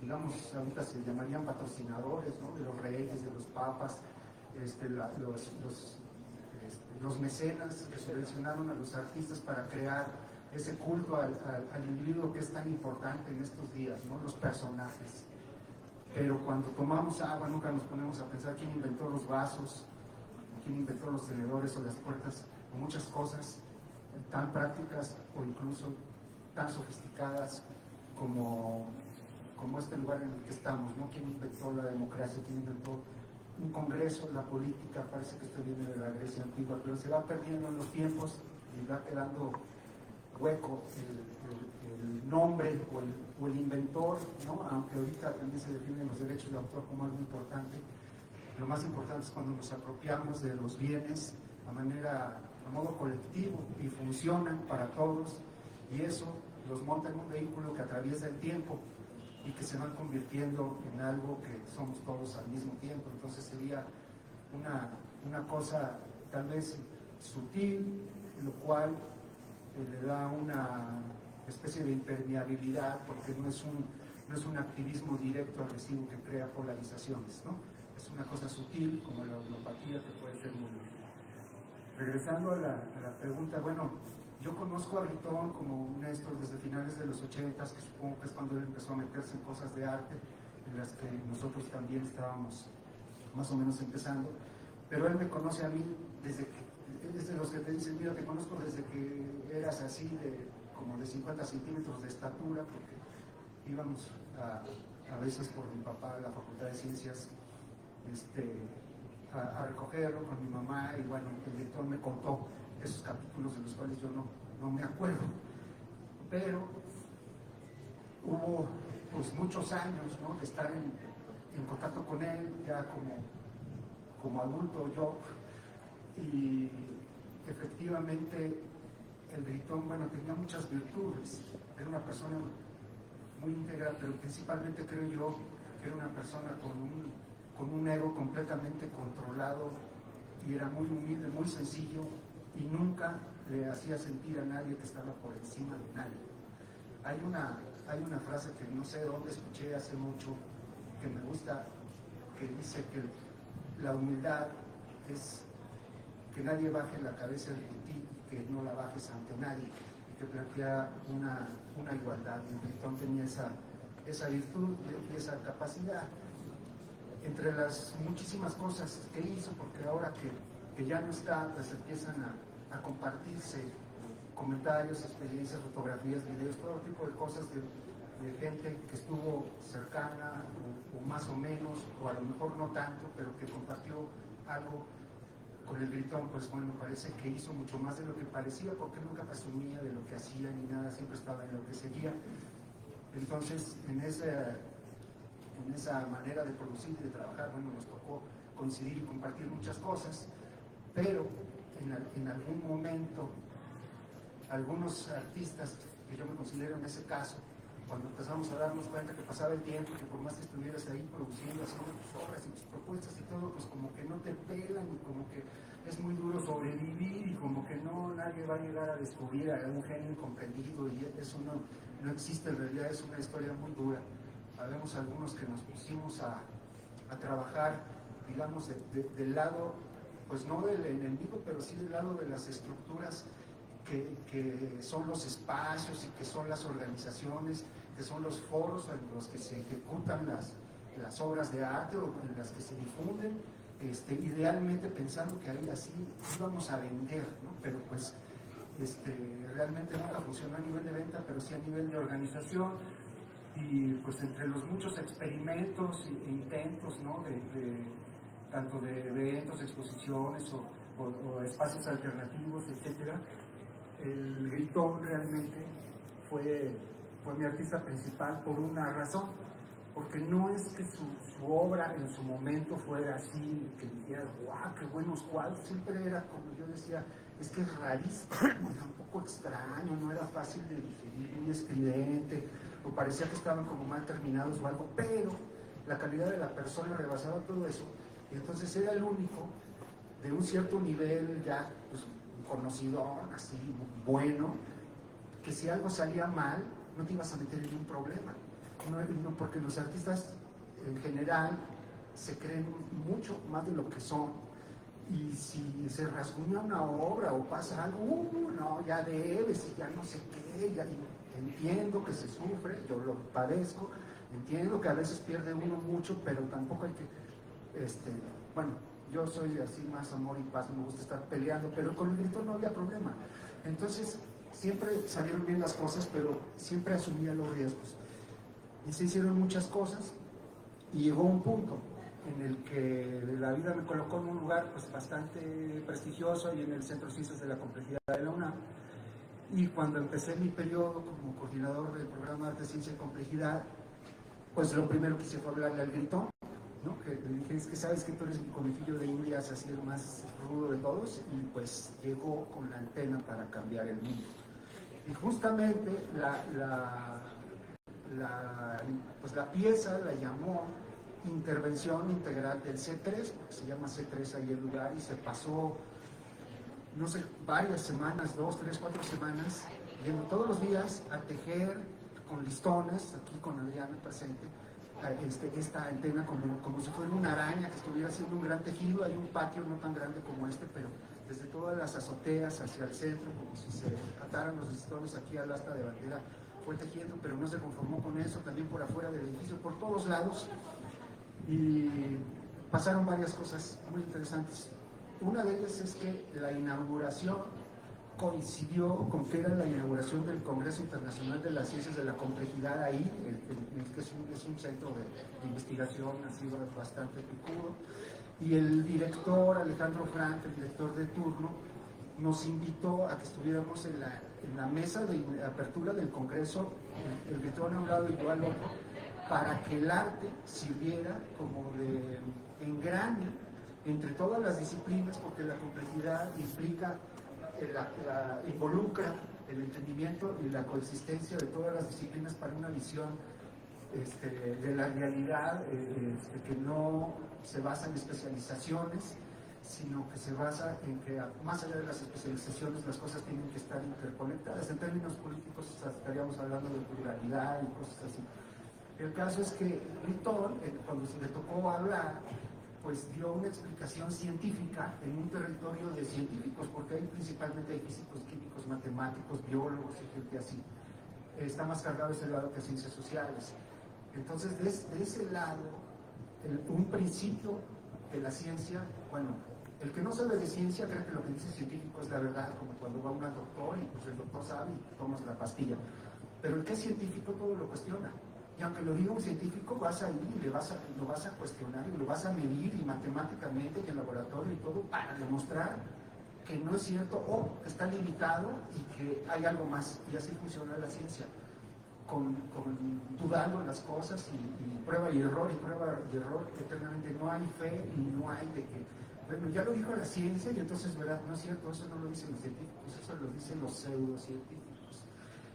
digamos, ahorita se llamarían patrocinadores, ¿no? De los reyes, de los papas, los mecenas que subvencionaron a los artistas para crear ese culto al individuo que es tan importante en estos días, ¿no? Los personajes. Pero cuando tomamos agua nunca nos ponemos a pensar quién inventó los vasos, quién inventó los tenedores o las puertas, o muchas cosas tan prácticas o incluso tan sofisticadas como este lugar en el que estamos, ¿no? ¿Quién inventó la democracia? ¿Quién inventó un congreso? La política, parece que esto viene de la Grecia antigua, pero se va perdiendo en los tiempos y va quedando hueco el nombre o el inventor, ¿no? Aunque ahorita también se definen los derechos de autor como algo importante. Lo más importante es cuando nos apropiamos de los bienes a modo colectivo y funcionan para todos, y eso los monta en un vehículo que atraviesa el tiempo y que se van convirtiendo en algo que somos todos al mismo tiempo. Entonces sería una cosa tal vez sutil, lo cual le da una especie de impermeabilidad, porque no es un activismo directo, agresivo, que crea polarizaciones, ¿no? Es una cosa sutil, como la homeopatía, que puede ser muy útil. Regresando a la pregunta, bueno, yo conozco a Britton como un Néstor desde finales de los 80s, que supongo que es cuando él empezó a meterse en cosas de arte, en las que nosotros también estábamos más o menos empezando, pero él me conoce a mí desde que, es de los que te dicen, mira, te conozco desde que eras así, como de 50 centímetros de estatura, porque íbamos a veces por mi papá a la Facultad de Ciencias a recogerlo con mi mamá, y bueno, el director me contó esos capítulos de los cuales yo no me acuerdo, pero hubo pues muchos años, ¿no?, de estar en contacto con él ya como adulto yo, y efectivamente el Britton, bueno, tenía muchas virtudes, era una persona muy íntegra, pero principalmente creo yo que era una persona con un ego completamente controlado, y era muy humilde, muy sencillo, y nunca le hacía sentir a nadie que estaba por encima de nadie. Hay una frase que no sé dónde escuché hace mucho, que me gusta, que dice que la humildad es que nadie baje la cabeza de ti, que no la bajes ante nadie, y que plantea una igualdad. Y Britton tenía esa virtud y esa capacidad. Entre las muchísimas cosas que hizo, porque ahora que ya no está, pues empiezan a compartirse comentarios, experiencias, fotografías, videos, todo tipo de cosas de gente que estuvo cercana o más o menos, o a lo mejor no tanto, pero que compartió algo con el Britton. Pues bueno, me parece que hizo mucho más de lo que parecía, porque nunca presumía de lo que hacía ni nada, siempre estaba en lo que seguía. Entonces, en esa manera de producir y de trabajar, bueno, nos tocó coincidir y compartir muchas cosas, pero en algún momento, algunos artistas, que yo me considero en ese caso, cuando empezamos a darnos cuenta que pasaba el tiempo, que por más que estuvieras ahí produciendo, haciendo tus obras y tus propuestas y todo, pues como que no te pelan, y como que es muy duro sobrevivir, y como que nadie va a llegar a descubrir a un genio incomprendido, y eso no existe en realidad. Es una historia muy dura. Habemos algunos que nos pusimos a trabajar, digamos, del lado, pues no del enemigo, pero sí del lado de las estructuras que son los espacios y que son las organizaciones, que son los foros en los que se ejecutan las obras de arte o en las que se difunden, idealmente pensando que ahí así íbamos a vender, ¿no? Pero pues realmente nunca funcionó a nivel de venta, pero sí a nivel de organización. Y pues entre los muchos experimentos e intentos, ¿no? Tanto de eventos, exposiciones o espacios alternativos, etcétera, el Gritón realmente fue mi artista principal por una razón, porque no es que su obra en su momento fuera así, que dijeras, guau, qué buenos cuadros, siempre era, como yo decía, es que es rarísimo, era un poco extraño, no era fácil de digerir, muy estridente, o parecía que estaban como mal terminados o algo, pero la calidad de la persona rebasaba todo eso, y entonces era el único de un cierto nivel ya pues, conocido, así, bueno, que si algo salía mal, no te ibas a meter en un problema, no, porque los artistas en general se creen mucho más de lo que son, y si se rasguña una obra o pasa algo, no, ya debes y ya no sé qué, ya entiendo que se sufre, yo lo padezco, entiendo que a veces pierde uno mucho, pero tampoco hay que, bueno, yo soy así más amor y paz, me gusta estar peleando, pero con el Gritón no había problema. Entonces, siempre salieron bien las cosas, pero siempre asumía los riesgos. Y se hicieron muchas cosas, y llegó un punto en el que la vida me colocó en un lugar pues, bastante prestigioso, ahí en el Centro de Ciencias de la Complejidad de la UNAM. Y cuando empecé mi periodo como coordinador del programa de Arte, Ciencia y Complejidad, pues lo primero que hice fue hablarle al Gritón, ¿no? Que le dije, es que sabes que tú eres mi conejillo de indias, así el más rudo de todos, y pues llegó con la antena para cambiar el mundo. Y justamente pues la pieza la llamó Intervención Integral del C3, porque se llama C3 ahí el lugar, y se pasó, no sé, varias semanas, 2, 3, 4 semanas, yendo todos los días a tejer con listones, aquí con Adriana presente, esta antena como si fuera una araña que estuviera haciendo un gran tejido. Hay un patio no tan grande como este, pero desde todas las azoteas hacia el centro, como si se ataran los listones aquí al asta de bandera, fue tejiendo, pero no se conformó con eso, también por afuera del edificio, por todos lados, y pasaron varias cosas muy interesantes. Una de ellas es que la inauguración coincidió con que era la inauguración del Congreso Internacional de las Ciencias de la Complejidad ahí, que es un centro de investigación, ha sido bastante picudo, y el director Alejandro Frank, el director de turno, nos invitó a que estuviéramos en la mesa de apertura del Congreso, el Gritón a un lado y yo al otro, para que el arte sirviera como de engrane entre todas las disciplinas, porque la complejidad implica, involucra el entendimiento y la coexistencia de todas las disciplinas para una visión de la realidad que no se basa en especializaciones, sino que se basa en que más allá de las especializaciones las cosas tienen que estar interconectadas. En términos políticos estaríamos hablando de pluralidad y cosas así. El caso es que Gritón, cuando se le tocó hablar, pues dio una explicación científica en un territorio de científicos, porque ahí principalmente hay físicos, químicos, matemáticos, biólogos y gente así. Está más cargado ese lado que ciencias sociales. Entonces, de ese lado, un principio de la ciencia, bueno, el que no sabe de ciencia cree que lo que dice el científico es la verdad, como cuando va un doctor y pues el doctor sabe y tomas la pastilla. Pero el que es científico todo lo cuestiona. Y aunque lo diga un científico, vas a ir y lo vas a cuestionar y lo vas a medir y matemáticamente y en laboratorio y todo para demostrar que no es cierto o que está limitado y que hay algo más. Y así funciona la ciencia, dudando en las cosas y prueba y error eternamente. No hay fe y no hay de que, bueno, ya lo dijo la ciencia y entonces, ¿verdad? No es cierto, eso no lo dicen los científicos, eso lo dicen los pseudocientíficos.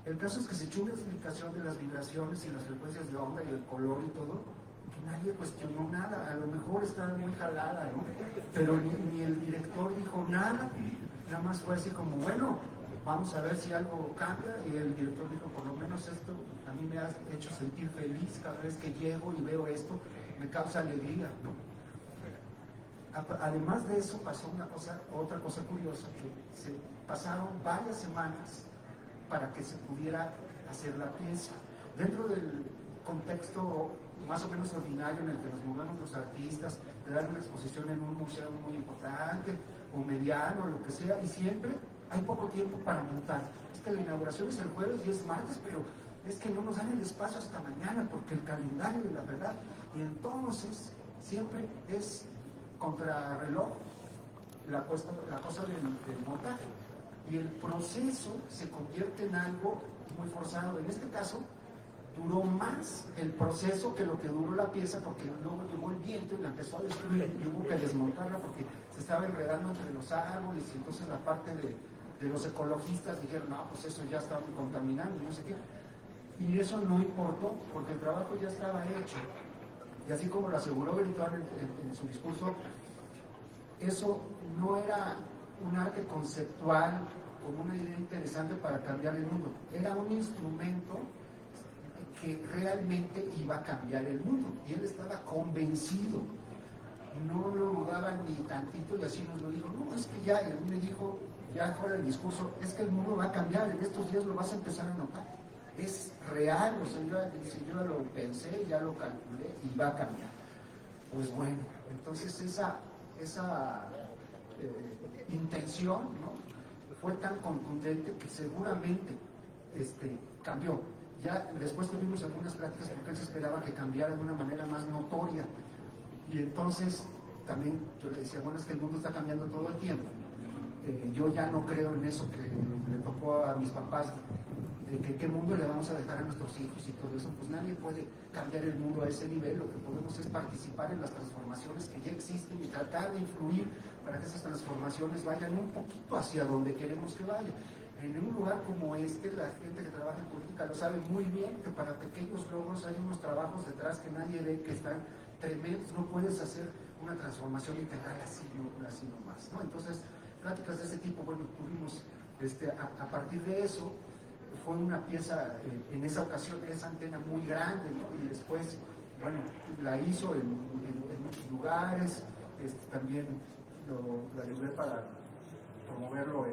El caso es que se echó una explicación de las vibraciones y las frecuencias de onda y el color y todo, que nadie cuestionó nada. A lo mejor estaba muy jalada, ¿no? Pero ni el director dijo nada más fue así como, bueno, vamos a ver si algo cambia. Y el director dijo, por lo menos esto a mí me ha hecho sentir feliz cada vez que llego y veo esto, me causa alegría, ¿no? Además de eso pasó otra cosa curiosa, que se pasaron varias semanas para que se pudiera hacer la pieza. Dentro del contexto más o menos ordinario en el que nos movemos los artistas, de dar una exposición en un museo muy importante o mediano, lo que sea, y siempre hay poco tiempo para montar. Es que la inauguración es el jueves y es martes, pero es que no nos dan el espacio hasta mañana porque el calendario de la verdad. Y entonces siempre es contrarreloj la cosa del montaje. Y el proceso se convierte en algo muy forzado. En este caso, duró más el proceso que lo que duró la pieza, porque luego llegó el viento y la empezó a destruir y hubo que desmontarla porque se estaba enredando entre los árboles, y entonces la parte de los ecologistas dijeron, no, pues eso ya está contaminando, no sé qué. Y eso no importó, porque el trabajo ya estaba hecho. Y así como lo aseguró Benito en su discurso, eso no era un arte conceptual con una idea interesante para cambiar el mundo, era un instrumento que realmente iba a cambiar el mundo, y él estaba convencido, no lo dudaba ni tantito, y así nos lo dijo. No, es que ya, él me dijo, ya fuera del discurso, es que el mundo va a cambiar, en estos días lo vas a empezar a notar, es real, o sea, yo ya lo pensé, ya lo calculé, y va a cambiar. Pues bueno, entonces esa intención, ¿no?, fue tan contundente que seguramente cambió. Ya después tuvimos algunas pláticas porque él se esperaba que cambiara de una manera más notoria, y entonces también yo le decía, bueno, es que el mundo está cambiando todo el tiempo. Yo ya no creo en eso que le tocó a mis papás, de que qué mundo le vamos a dejar a nuestros hijos y todo eso. Pues nadie puede cambiar el mundo a ese nivel. Lo que podemos es participar en las transformaciones que ya existen y tratar de influir para que esas transformaciones vayan un poquito hacia donde queremos que vayan. En un lugar como este, la gente que trabaja en política lo sabe muy bien, que para pequeños logros hay unos trabajos detrás que nadie ve, que están tremendos. No puedes hacer una transformación integral así nomás, ¿no? Entonces, pláticas de ese tipo, bueno, tuvimos a partir de eso. Fue una pieza, en esa ocasión, esa antena muy grande, ¿no? Y después, bueno, la hizo en muchos lugares, también la ayudé para promoverlo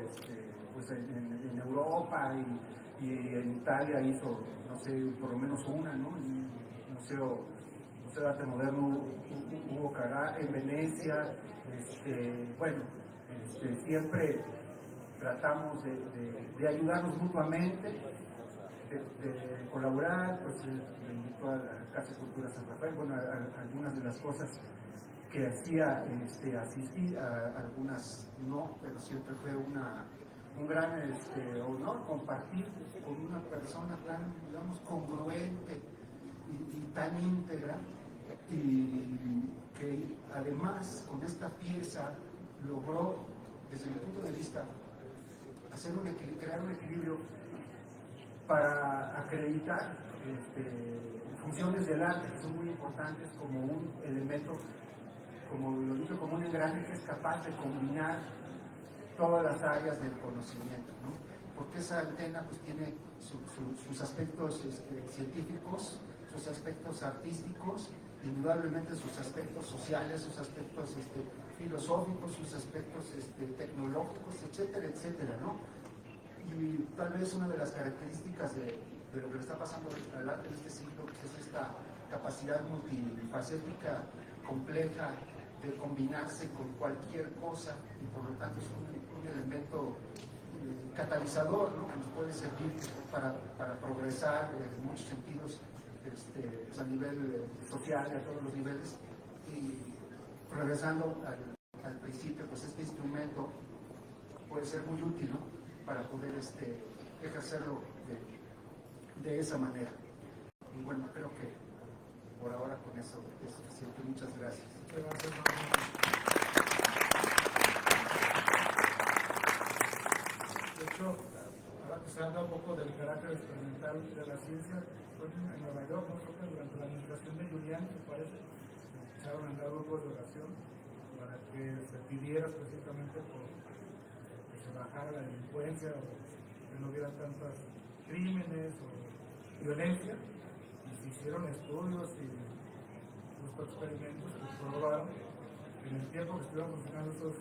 pues en Europa, y en Italia hizo, no sé, por lo menos una, ¿no? En el Museo de Arte Moderno Hugo Cará, en Venecia, bueno, siempre tratamos de ayudarnos mutuamente, de colaborar. Pues me invitó a la Casa de Cultura San Rafael, bueno, a algunas de las cosas que hacía, asistí, a algunas no, pero siempre fue un gran honor compartir con una persona tan, digamos, congruente y tan íntegra, y que además con esta pieza logró, desde mi punto de vista, crear un equilibrio para acreditar funciones del arte que son muy importantes, como un elemento, como lo digo, como un engranaje que es capaz de combinar todas las áreas del conocimiento, ¿no? Porque esa antena pues tiene sus aspectos científicos, sus aspectos artísticos, indudablemente sus aspectos sociales, sus aspectos filosóficos, sus aspectos tecnológicos, etcétera, etcétera, ¿no? Y tal vez una de las características de lo que le está pasando al arte en este siglo, pues, es esta capacidad multifacética, compleja, de combinarse con cualquier cosa, y por lo tanto es un elemento catalizador, ¿no?, que nos puede servir para progresar en muchos sentidos, pues a nivel social y a todos los niveles. Y regresando al principio, pues este instrumento puede ser muy útil, ¿no?, para poder ejercerlo de esa manera. Y bueno, creo que por ahora con eso es suficiente. Muchas gracias. De hecho, ahora que se habla un poco del carácter experimental de la ciencia, fue en Nueva York, ¿no? Creo que durante la administración de Julián, me parece, echaron a andar grupos de oración para que se pidiera específicamente por que se bajara la delincuencia, o que no hubiera tantos crímenes o violencia, y se hicieron estudios y experimentos que probaron que en el tiempo que estuvieron funcionando estos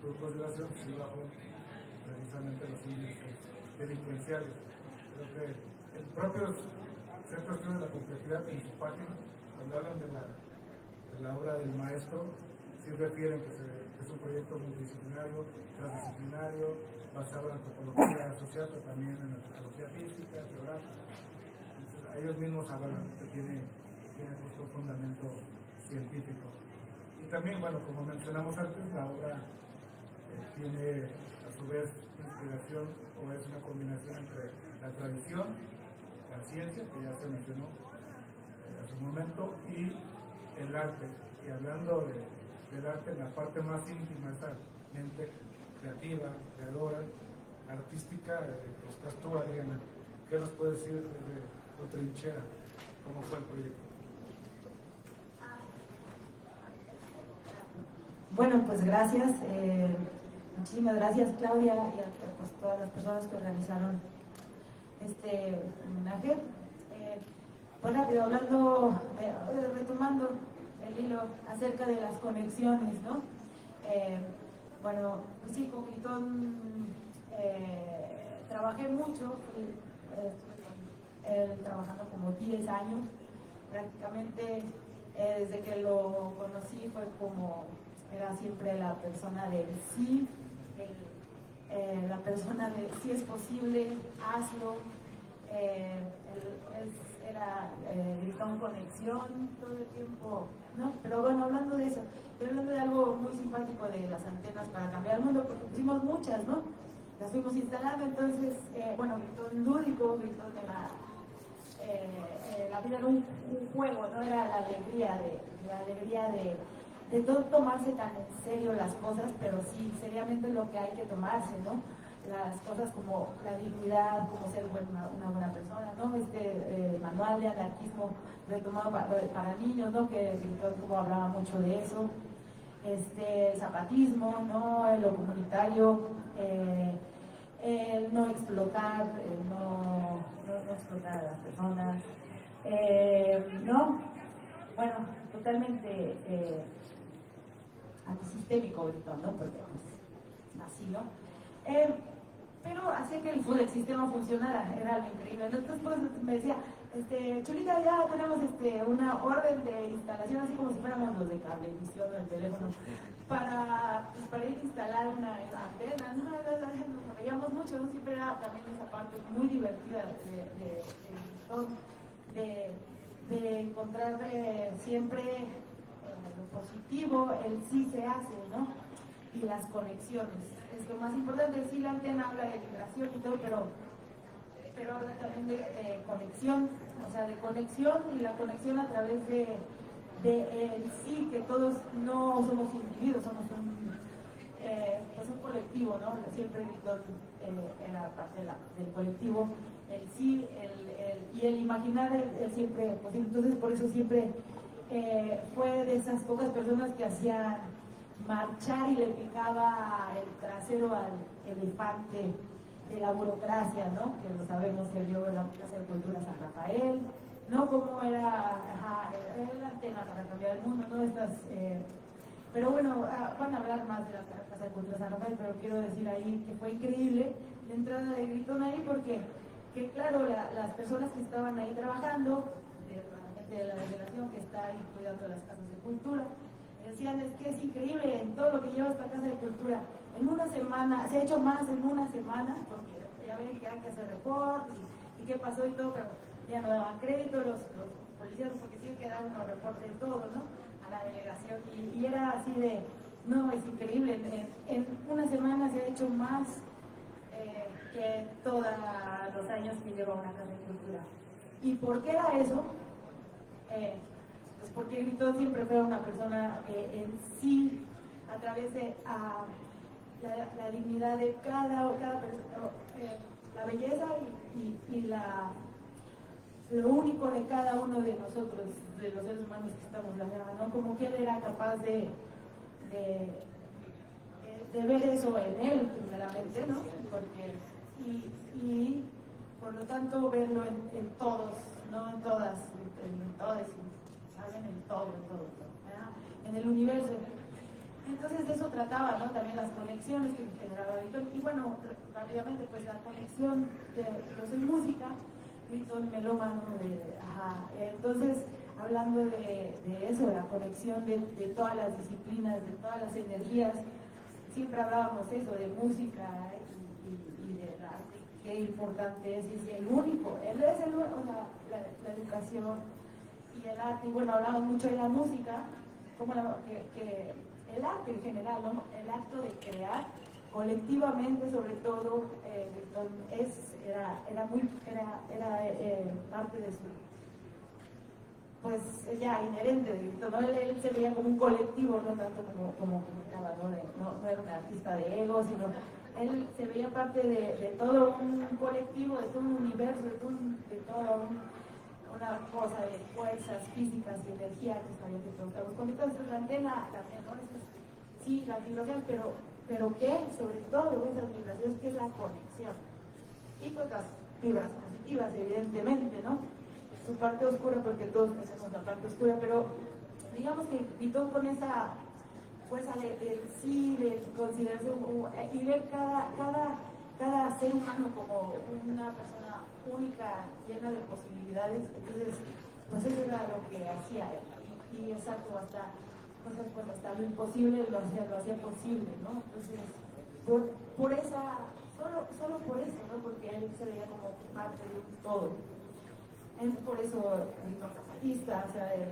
grupos de oración se bajó precisamente los índices delincuenciales. Creo que propios Centro de Estudios de la Complejidad en su página, cuando hablan de la obra del maestro, sí refieren que es un proyecto multidisciplinario, transdisciplinario, basado en antropología social, pero también en antropología física, geográfica. Entonces, ellos mismos hablan que tiene justo un fundamento científico. Y también, bueno, como mencionamos antes, la obra tiene a su vez inspiración o es una combinación entre la tradición, la ciencia, que ya se mencionó a su momento, y el arte. Y hablando del arte en la parte más íntima, esa mente creativa, creadora, artística, estás tú, Adriana. ¿Qué nos puedes decir desde tu trinchera? ¿Cómo fue el proyecto? Bueno, pues gracias. Muchísimas gracias, Claudia, y a pues, todas las personas que organizaron este homenaje. Pues rápido, hablando, retomando el hilo acerca de las conexiones, ¿no? Bueno, pues sí, con Gritón trabajé mucho, trabajando como 10 años, prácticamente desde que lo conocí fue como, era siempre la persona del sí, la persona de si es posible, hazlo, era Gritón Conexión todo el tiempo, ¿no? Pero bueno, hablando de eso, estoy hablando de algo muy simpático de las antenas para cambiar el mundo, porque pusimos muchas, ¿no? Las fuimos instalando, entonces, bueno, Gritón lúdico, Gritón de la vida era un juego, ¿no? Era la alegría de no tomarse tan en serio las cosas, pero sí, seriamente lo que hay que tomarse, ¿no? Las cosas como la dignidad, como ser una buena persona, ¿no? Manual de anarquismo retomado para niños, ¿no? Que como hablaba mucho de eso. El zapatismo, ¿no? Lo comunitario, el no explotar, no explotar a las personas, ¿no? Bueno, totalmente antisistémico, ¿no? Porque pues, así, ¿no? Pero hacía que el sistema funcionara, era algo increíble. Entonces pues, me decía, Chulita, ya tenemos una orden de instalación, así como si fuéramos los de cablevisión o el teléfono, para ir a instalar una antena. Nos reíamos mucho, ¿no? Siempre era también esa parte muy divertida de encontrar siempre lo positivo, el sí se hace, ¿no? Y las conexiones. Es lo más importante, sí, la antena habla de migración y todo, pero habla también de conexión, o sea, de conexión, y la conexión a través de sí, que todos no somos individuos, somos un colectivo, ¿no? Siempre Gritón era parte del colectivo, el sí, y el imaginar el siempre posible. Entonces, por eso siempre fue de esas pocas personas que hacían marchar y le picaba el trasero al elefante de la burocracia, ¿no? Que lo sabemos, se dio en la Casa de Cultura San Rafael, ¿no? Cómo era la antena para cambiar el mundo, ¿no? Pero bueno, van a hablar más de la Casa de Cultura San Rafael, pero quiero decir ahí que fue increíble la entrada de Gritón ahí, porque que claro, las personas que estaban ahí trabajando, de la delegación que está ahí cuidando las casas de cultura, decían, es que es increíble en todo lo que lleva esta Casa de Cultura. En una semana, se ha hecho más en una semana, porque ya ven que hay que hacer report y qué pasó y todo, pero ya no daban crédito los policías, porque tienen que dar unos reportes de todo, ¿no? A la delegación. Y era así de, no, es increíble, en una semana se ha hecho más que todos los años que lleva una Casa de Cultura. ¿Y por qué era eso? Pues porque Gritón siempre fue una persona en sí, a través de la dignidad de cada persona, la belleza y lo único de cada uno de nosotros, de los seres humanos que estamos en la Tierra, ¿no? Como que él era capaz de ver eso en él, primeramente, ¿no? Y por lo tanto verlo en todos, no en todas, en todas, ¿saben? En todo, ¿verdad? En el universo. Entonces de eso trataba, ¿no? También las conexiones que generaba Gritón. Y bueno, rápidamente, pues la conexión de los en música, gritón melómano. Entonces, hablando de eso, de la conexión de todas las disciplinas, de todas las energías, siempre hablábamos eso, de música y de arte, qué importante es el único, él es el único, la educación y el arte. Y bueno, hablamos mucho de la música, como que el arte en general, ¿no? El acto de crear colectivamente, sobre todo, era parte de su, pues ya inherente de Gritón, ¿no? Él se veía como un colectivo, no tanto como comentaba, no era un artista de ego, sino él se veía parte de todo un colectivo, de todo un universo, de toda una cosa de fuerzas físicas y energía que sabía que todos conectados. La antena también, ¿no? Sí, la vibración, pero ¿qué? Sobre todo esas vibraciones, que es la conexión. Y pues las vibras positivas, evidentemente, ¿no? Su parte oscura, porque todos conocemos la parte oscura, pero digamos que Gritón con esa fuerza de considerarse y ver cada ser humano como una persona única, llena de posibilidades. Entonces, pues eso era lo que hacía él. Y exacto, hasta lo imposible lo hacía posible, ¿no? Entonces, por esa, solo por eso, ¿no? Porque él se veía como parte de un todo. Por eso el artista, o sea, el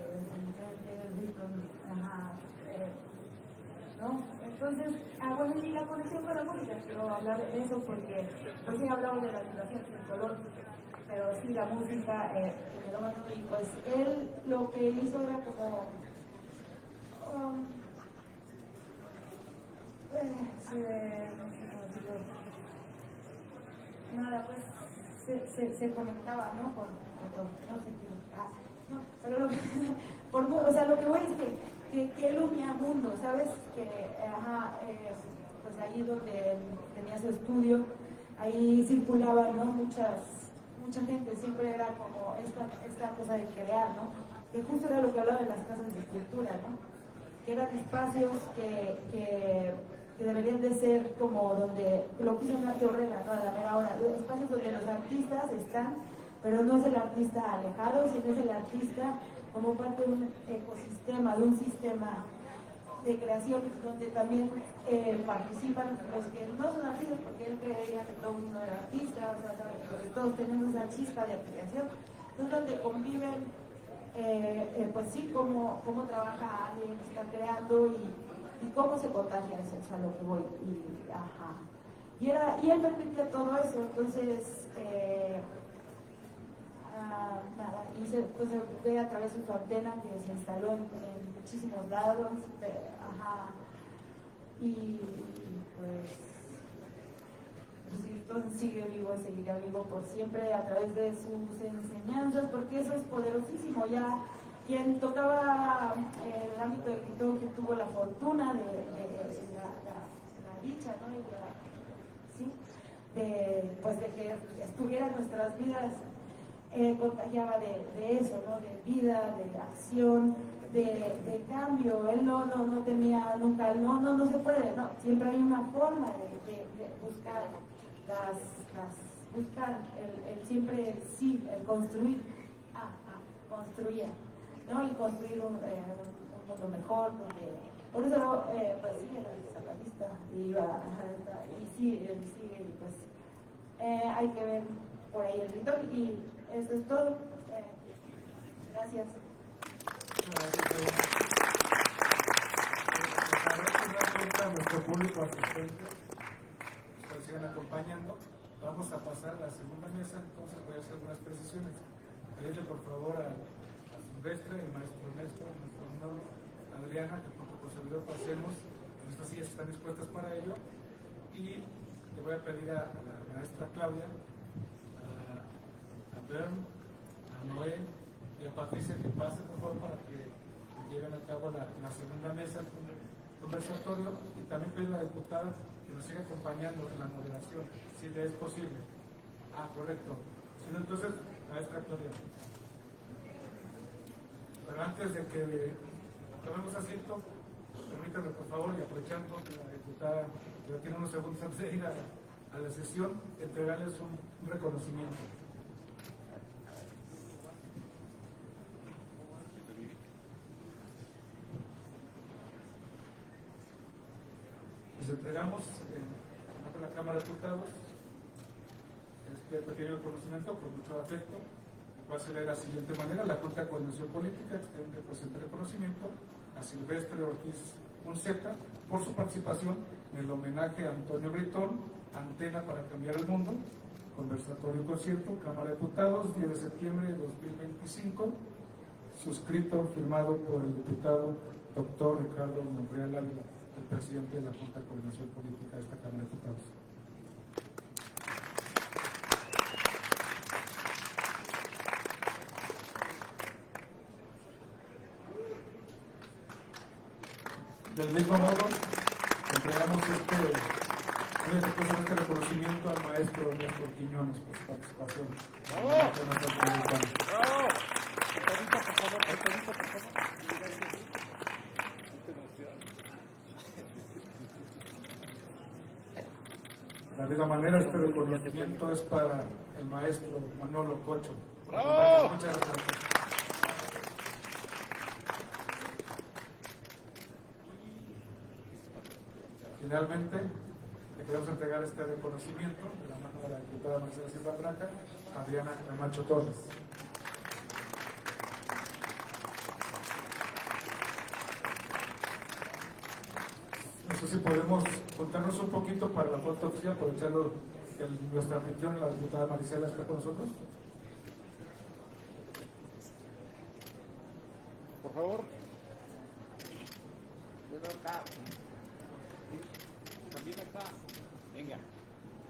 ¿no? Entonces, bueno, y la conexión con la música, quiero hablar de eso porque pues sí hablamos de la vibración del color, pero sí la música, y pues él lo que hizo era como nada, pues se conectaba, ¿no? No sé qué, no, pero lo que voy es que él unía mundo, ¿sabes? Que, pues ahí donde tenía su estudio, ahí circulaba, ¿no? Mucha gente, siempre era como esta cosa de crear, ¿no? Que justo era lo que hablaba de las casas de cultura, ¿no? Que eran espacios que deberían de ser como donde, lo que hizo Ignacio Orrega, ¿no? A la mera hora, espacios donde los artistas están, pero no es el artista alejado, sino es el artista como parte de un ecosistema, de un sistema de creación, donde también participan los que no son artistas, porque él creía que todo el mundo era artista, o sea, que todos tenemos una chispa de creación, entonces donde conviven, pues sí, cómo trabaja alguien que está creando y cómo se contagia, eso es a lo que voy. Y él permitía todo eso, entonces nada, pues se ve a través de su antena que se instaló en muchísimos lados, y pues entonces sigue vivo y seguirá vivo por siempre a través de sus enseñanzas, porque eso es poderosísimo. Ya quien tocaba el ámbito de Gritón, que tuvo la fortuna de la dicha, ¿no? Pues de que estuviera en nuestras vidas, contagiaba de eso, ¿no? De vida, de acción, de cambio. Él no tenía nunca, no se puede, no, siempre hay una forma de buscar buscar el siempre sí, el construir, construía, ¿no? Y construir un mundo mejor, por eso pues sí, era zapatista y sigue, y pues hay que ver por ahí el Gritón, y eso es todo. Gracias. A nuestro público asistente, nos sigan acompañando. Vamos a pasar a la segunda mesa, entonces voy a hacer unas precisiones. Pedirle por favor a Silvestre, el maestro Ernesto, nuestro honor, Adriana, que junto con servidor pasemos, nuestras sillas están dispuestas para ello, y le voy a pedir a la maestra Claudia, a Bern, a Noé y a Patricia que pasen por favor para que lleven a cabo la segunda mesa conversatorio, y también pedir a la diputada que nos siga acompañando en la moderación, si le es posible. Correcto. Si no, entonces, maestra Claudia. Pero antes de que tomemos asiento, permítanme por favor, y aprovechando que la diputada ya tiene unos segundos antes de ir a la sesión, entregarles un reconocimiento. entregamos a la Cámara de Diputados este pequeño reconocimiento con mucho afecto. Va a ser de la siguiente manera: la Junta de Coordinación Política extiende el presente reconocimiento a Silvestre Ortiz Unceta por su participación en el homenaje a Antonio Britón, Antena para Cambiar el Mundo, conversatorio concierto, Cámara de Diputados, 10 de septiembre de 2025, suscrito, firmado por el diputado doctor Ricardo Monreal Ávila, el presidente de la Junta de Coordinación Política de esta Cámara de Diputados. Del mismo modo, entregamos este reconocimiento al maestro Ernesto Quiñones por su participación. De la misma manera, este reconocimiento es para el maestro Manolo Cocho. Muchas gracias. Finalmente, le queremos entregar este reconocimiento de la mano de la diputada Marcela Silva Braca, Adriana Camacho Torres. No sé si podemos contarnos un poquito para la foto oficial, aprovechando que nuestra anfitrión, la diputada Maricela, está con nosotros. Por favor. También acá. Venga.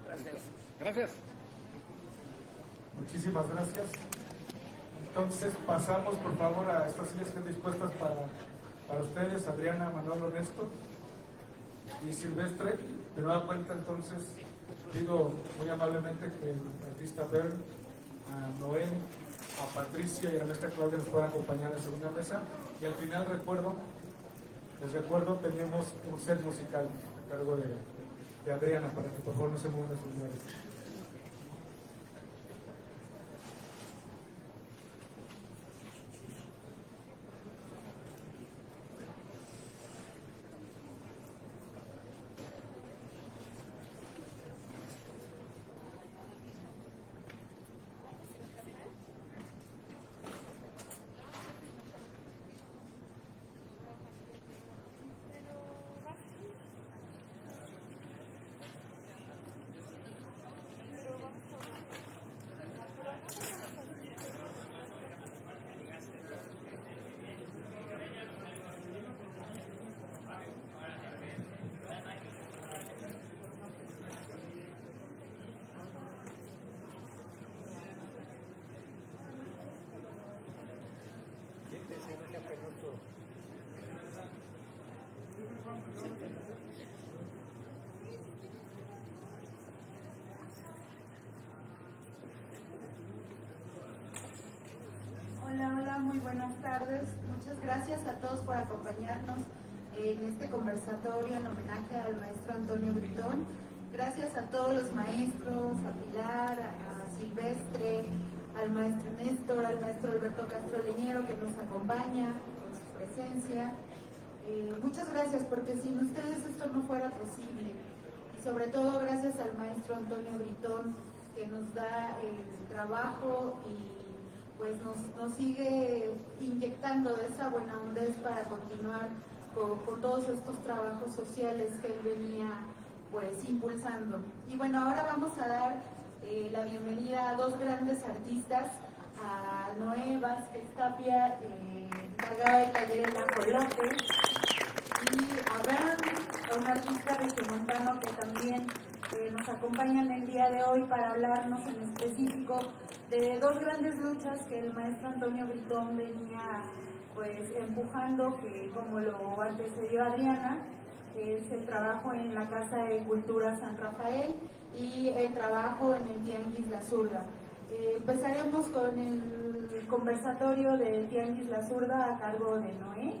Gracias. Gracias. Muchísimas gracias. Entonces pasamos por favor a estas sillas que estén dispuestas para ustedes, Adriana, Manolo, Néstor y Silvestre. De nueva cuenta, entonces pido muy amablemente que el artista Bern, a Noé, a Patricia y a nuestra Claudia nos puedan acompañar en la segunda mesa. Y al final les recuerdo, tenemos un set musical a cargo de Adriana, para que por favor no se muevan de sus lugares. Hola, muy buenas tardes. Muchas gracias a todos por acompañarnos en este conversatorio en homenaje al maestro Antonio Britón. Gracias a todos los maestros, a Pilar, a Silvestre, al maestro Néstor, al maestro Alberto Castro Leñero, que nos acompaña con su presencia. Muchas gracias, porque sin ustedes esto no fuera posible. Y sobre todo gracias al maestro Antonio Britón, que nos da el trabajo y pues nos sigue inyectando de esa buena hondez para continuar con todos estos trabajos sociales que él venía pues impulsando. Y bueno, ahora vamos a dar la bienvenida a dos grandes artistas, a Noé Vázquez Tapia, encargada del taller en Ajolote, y a Abraham, un artista regiomontano que también nos acompañan el día de hoy para hablarnos en específico de dos grandes luchas que el maestro Antonio Britón venía pues empujando, que como lo antecedió Adriana, que es el trabajo en la Casa de Cultura San Rafael y el trabajo en el Tianguis La Zurda. Empezaremos con el conversatorio del Tianguis La Zurda a cargo de Noé,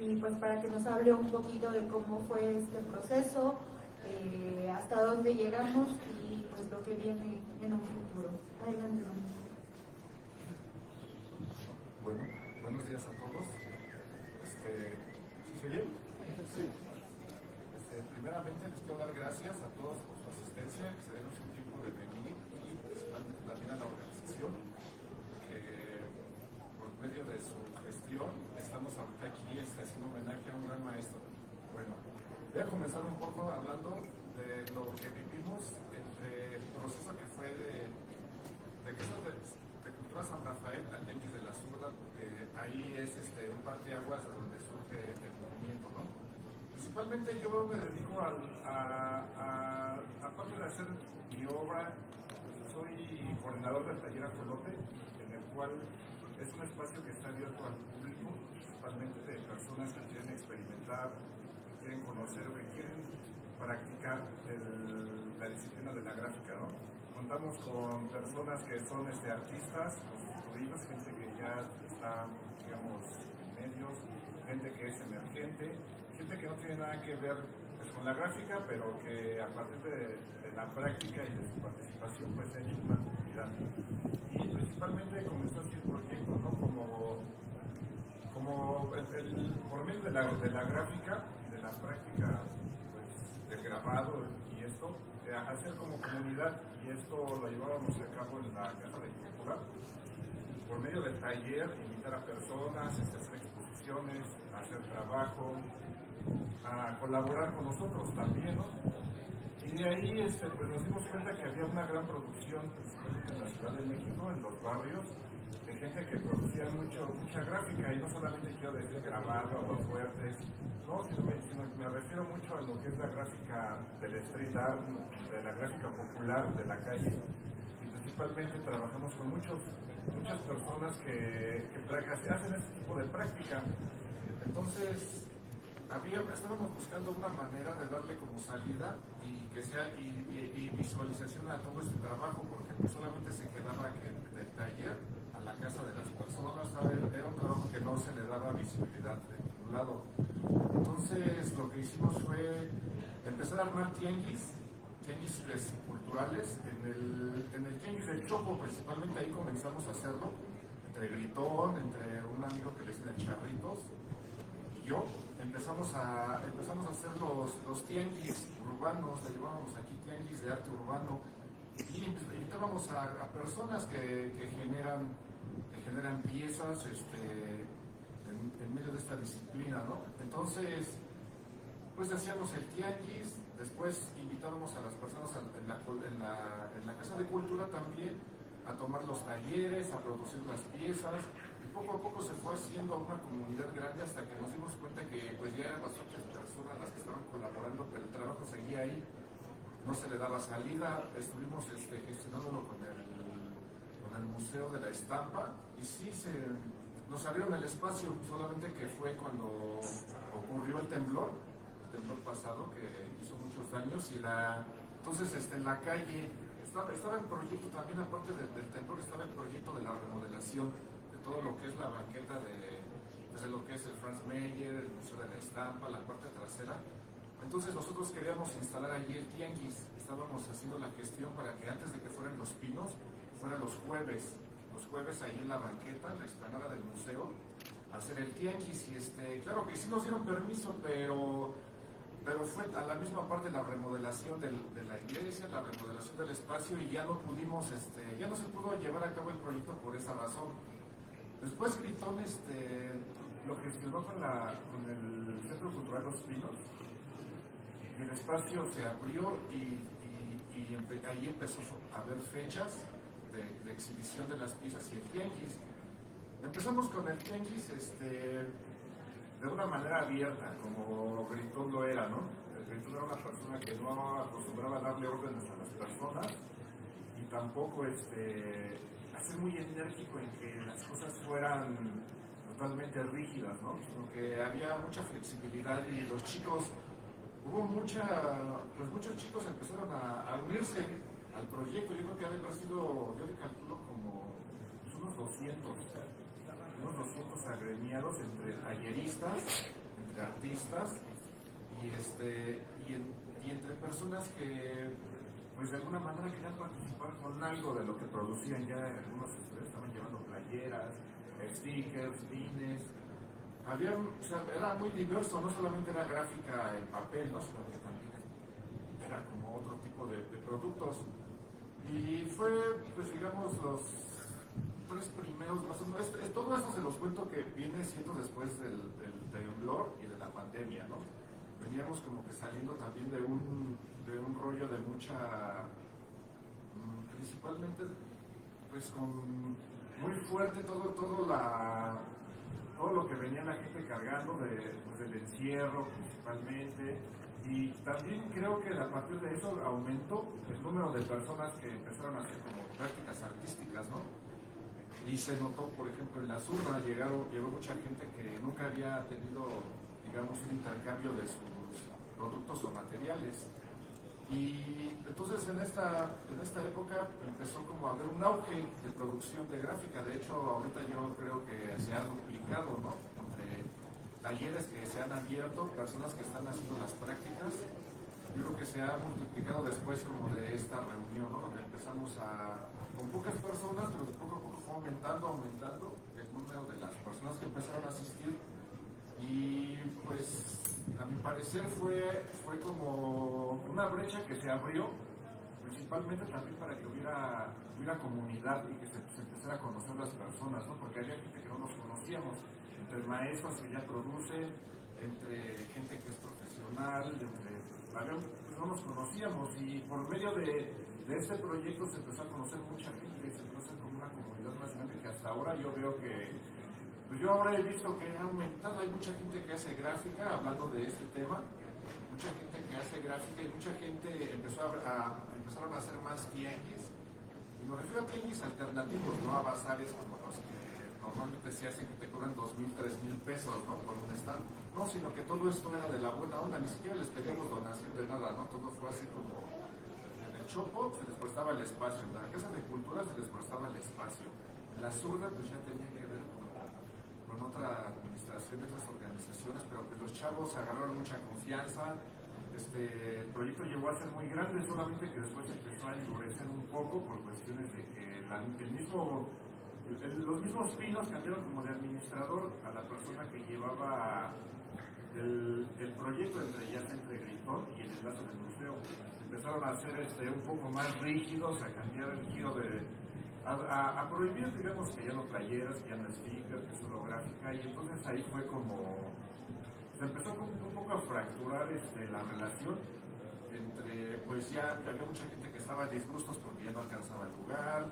y pues para que nos hable un poquito de cómo fue este proceso, hasta dónde llegamos y pues lo que viene en un futuro. Adelante, Noé. Bueno, buenos días a todos. ¿Sí se oye? Sí. Primeramente les quiero invitación. Estamos ahorita aquí haciendo homenaje a un gran maestro. Bueno, voy a comenzar un poco hablando de lo que vivimos entre el proceso que fue de Quesos de Cultura San Rafael al Tianguis de la Zurda, porque ahí es un parteaguas donde surge el movimiento, ¿no? Principalmente yo me dedico aparte de hacer mi obra, soy coordinador del taller Ajolote, en el cual es un espacio que está abierto al público, principalmente de personas que quieren experimentar, que quieren conocer, que quieren practicar la disciplina de la gráfica, ¿no? Contamos con personas que son artistas constituidos, gente que ya está, digamos, en medios, gente que es emergente, gente que no tiene nada que ver pues, con la gráfica, pero que a partir de la práctica y de su participación pues ha hecho una comunidad. Y principalmente comenzó así el proyecto, ¿no? Por medio de la gráfica y de la práctica pues, del grabado y esto, hacer como comunidad, y esto lo llevábamos a cabo en la Casa de Cultura, por medio del taller, invitar a personas, hacer exposiciones, hacer trabajo, a colaborar con nosotros también, ¿no? Y de ahí pues nos dimos cuenta que había una gran producción, principalmente en la Ciudad de México, en los barrios, de gente que producía mucha gráfica, y no solamente quiero decir grabado o fuertes, no, sino me refiero mucho a lo que es la gráfica del street art, de la gráfica popular de la calle, y principalmente trabajamos con muchas personas que hacen este tipo de práctica. Entonces, estábamos buscando una manera de darle como salida y que sea y visualización a todo este trabajo, porque no solamente se quedaba del taller a la casa de las personas, era un trabajo que no se le daba visibilidad de ningún lado. Entonces lo que hicimos fue empezar a armar tianguis culturales, en el tianguis del Chopo principalmente, ahí comenzamos a hacerlo, entre Gritón, entre un amigo que le dicen el Charritos, y yo. Empezamos a hacer los tianguis urbanos, le llamábamos aquí tianguis de arte urbano, y invitábamos a personas que generan piezas en medio de esta disciplina, ¿no? Entonces, pues hacíamos el tianguis, después invitábamos a las personas en la Casa de Cultura también a tomar los talleres, a producir las piezas. Poco a poco se fue haciendo una comunidad grande hasta que nos dimos cuenta que pues ya eran bastantes personas las que estaban colaborando, pero el trabajo seguía ahí, no se le daba salida. Estuvimos gestionándolo con el Museo de la Estampa, y sí nos abrieron el espacio, solamente que fue cuando ocurrió el temblor pasado que hizo muchos daños, y entonces en la calle estaba el proyecto también, aparte del temblor, estaba el proyecto de la remodelación todo lo que es la banqueta desde lo que es el Franz Mayer, el Museo de la Estampa, la parte trasera. Entonces nosotros queríamos instalar allí el tianguis, estábamos haciendo la gestión para que antes de que fueran los pinos, fueran los jueves ahí en la banqueta, en la explanada del museo, hacer el tianguis. Y claro que sí nos dieron permiso, pero fue a la misma parte la remodelación de la iglesia, la remodelación del espacio, y ya no pudimos, ya no se pudo llevar a cabo el proyecto por esa razón. Después Gritón lo gestionó con el Centro Cultural Los Pinos, y el espacio se abrió y ahí empezó a haber fechas de exhibición de las piezas y el tianguis. Empezamos con el tianguis de una manera abierta, como Gritón lo era, ¿no? Gritón era una persona que no acostumbraba a darle órdenes a las personas, y tampoco ser muy enérgico en que las cosas fueran totalmente rígidas, ¿no? Sino que había mucha flexibilidad, y los chicos, muchos chicos empezaron a unirse al proyecto. Yo creo que había sido, yo le calculo como unos 200 agremiados, entre talleristas, entre artistas, y entre personas que pues de alguna manera querían participar con algo de lo que producían. Ya algunos estaban llevando playeras, stickers, pines. Era muy diverso, no solamente era gráfica en papel, ¿no? Sino que también era como otro tipo de productos. Y fue, pues digamos, 3 primeros, más o menos, todo eso se los cuento que viene siendo después del temblor y de la pandemia, ¿no? Veníamos como que saliendo también de un rollo de mucha, principalmente, pues con muy fuerte todo lo que venía la gente cargando del encierro principalmente, y también creo que a partir de eso aumentó el número de personas que empezaron a hacer como prácticas artísticas, ¿no? Y se notó, por ejemplo, en la zurda llegó mucha gente que nunca había tenido, digamos, un intercambio de sus productos o materiales. Y entonces en esta época empezó como a haber un auge de producción de gráfica. De hecho, ahorita yo creo que se ha duplicado, ¿no? Entre talleres que se han abierto, personas que están haciendo las prácticas. Yo creo que se ha multiplicado después como de esta reunión, ¿no? Donde empezamos con pocas personas, pero poco a poco fue aumentando el número de las personas que empezaron a asistir. Y pues a mi parecer fue como una brecha que se abrió, principalmente también para que hubiera comunidad y que se empezara a conocer las personas, ¿no? Porque había gente que no nos conocíamos, entre maestros que ya producen, entre gente que es profesional, no nos conocíamos, y por medio de este proyecto se empezó a conocer mucha gente, se empezó a hacer como una comunidad más grande que hasta ahora yo veo que... Pues yo ahora he visto que ha aumentado, hay mucha gente que hace gráfica, hablando de este tema, mucha gente que hace gráfica y mucha gente empezaron a hacer más tianguis. Y me refiero a tianguis alternativos, no a bazares como los que normalmente se hacen, que te cobran 2,000, 3,000 pesos, ¿no? Por un stand. No, sino que todo esto era de la buena onda, ni siquiera les pedíamos donación de nada, ¿no? Todo fue así como... En el Chopo se les prestaba el espacio, en la Casa de Cultura se les prestaba el espacio. En la Zurda pues ya tenía que ver con otra administración, otras organizaciones, pero pues los chavos agarraron mucha confianza. El proyecto llegó a ser muy grande, solamente que después empezó a endurecer un poco por cuestiones de que los mismos pinos cambiaron como de administrador a la persona que llevaba el proyecto entre Gritón y el enlace del museo. Empezaron a ser un poco más rígidos, a cambiar el giro a prohibir, digamos, que ya no playeras, que ya no stickers, que solo gráfica, y entonces ahí fue como, se empezó como un poco a fracturar la relación entre, pues ya había mucha gente que estaba a disgustos porque ya no alcanzaba el lugar,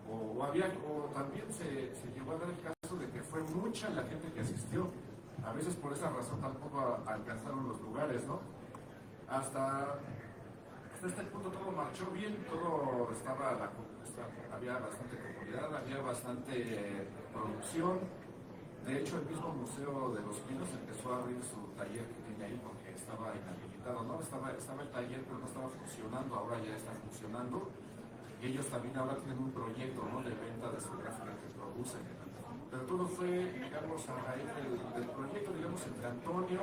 o también se llegó a dar el caso de que fue mucha la gente que asistió, a veces por esa razón tampoco alcanzaron los lugares, ¿no? Hasta este punto todo marchó bien, todo había bastante comunidad, había bastante producción. De hecho, el mismo Museo de los Pinos empezó a abrir su taller que tiene ahí porque estaba inhabilitado, ¿no? Estaba el taller, pero no estaba funcionando, ahora ya está funcionando. Y ellos también ahora tienen un proyecto, ¿no?, de venta de su gráfica que producen. Pero todo fue, digamos, a raíz del proyecto, digamos, entre Antonio,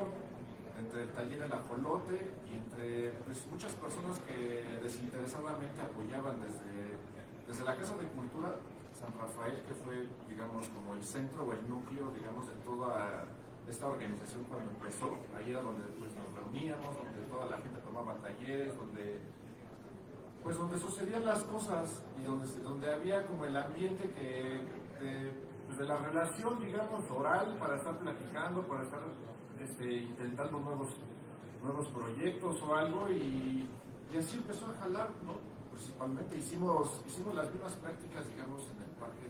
entre el taller El Ajolote y entre pues, muchas personas que desinteresadamente apoyaban desde la Casa de Cultura San Rafael, que fue, digamos, como el centro o el núcleo, digamos, de toda esta organización cuando empezó. Ahí era donde pues, nos reuníamos, donde toda la gente tomaba talleres, donde sucedían las cosas y donde había como el ambiente de la relación, digamos, oral, para estar platicando, para estar intentando nuevos proyectos o algo, y así empezó a jalar, ¿no? Principalmente hicimos las mismas prácticas, digamos, en el Parque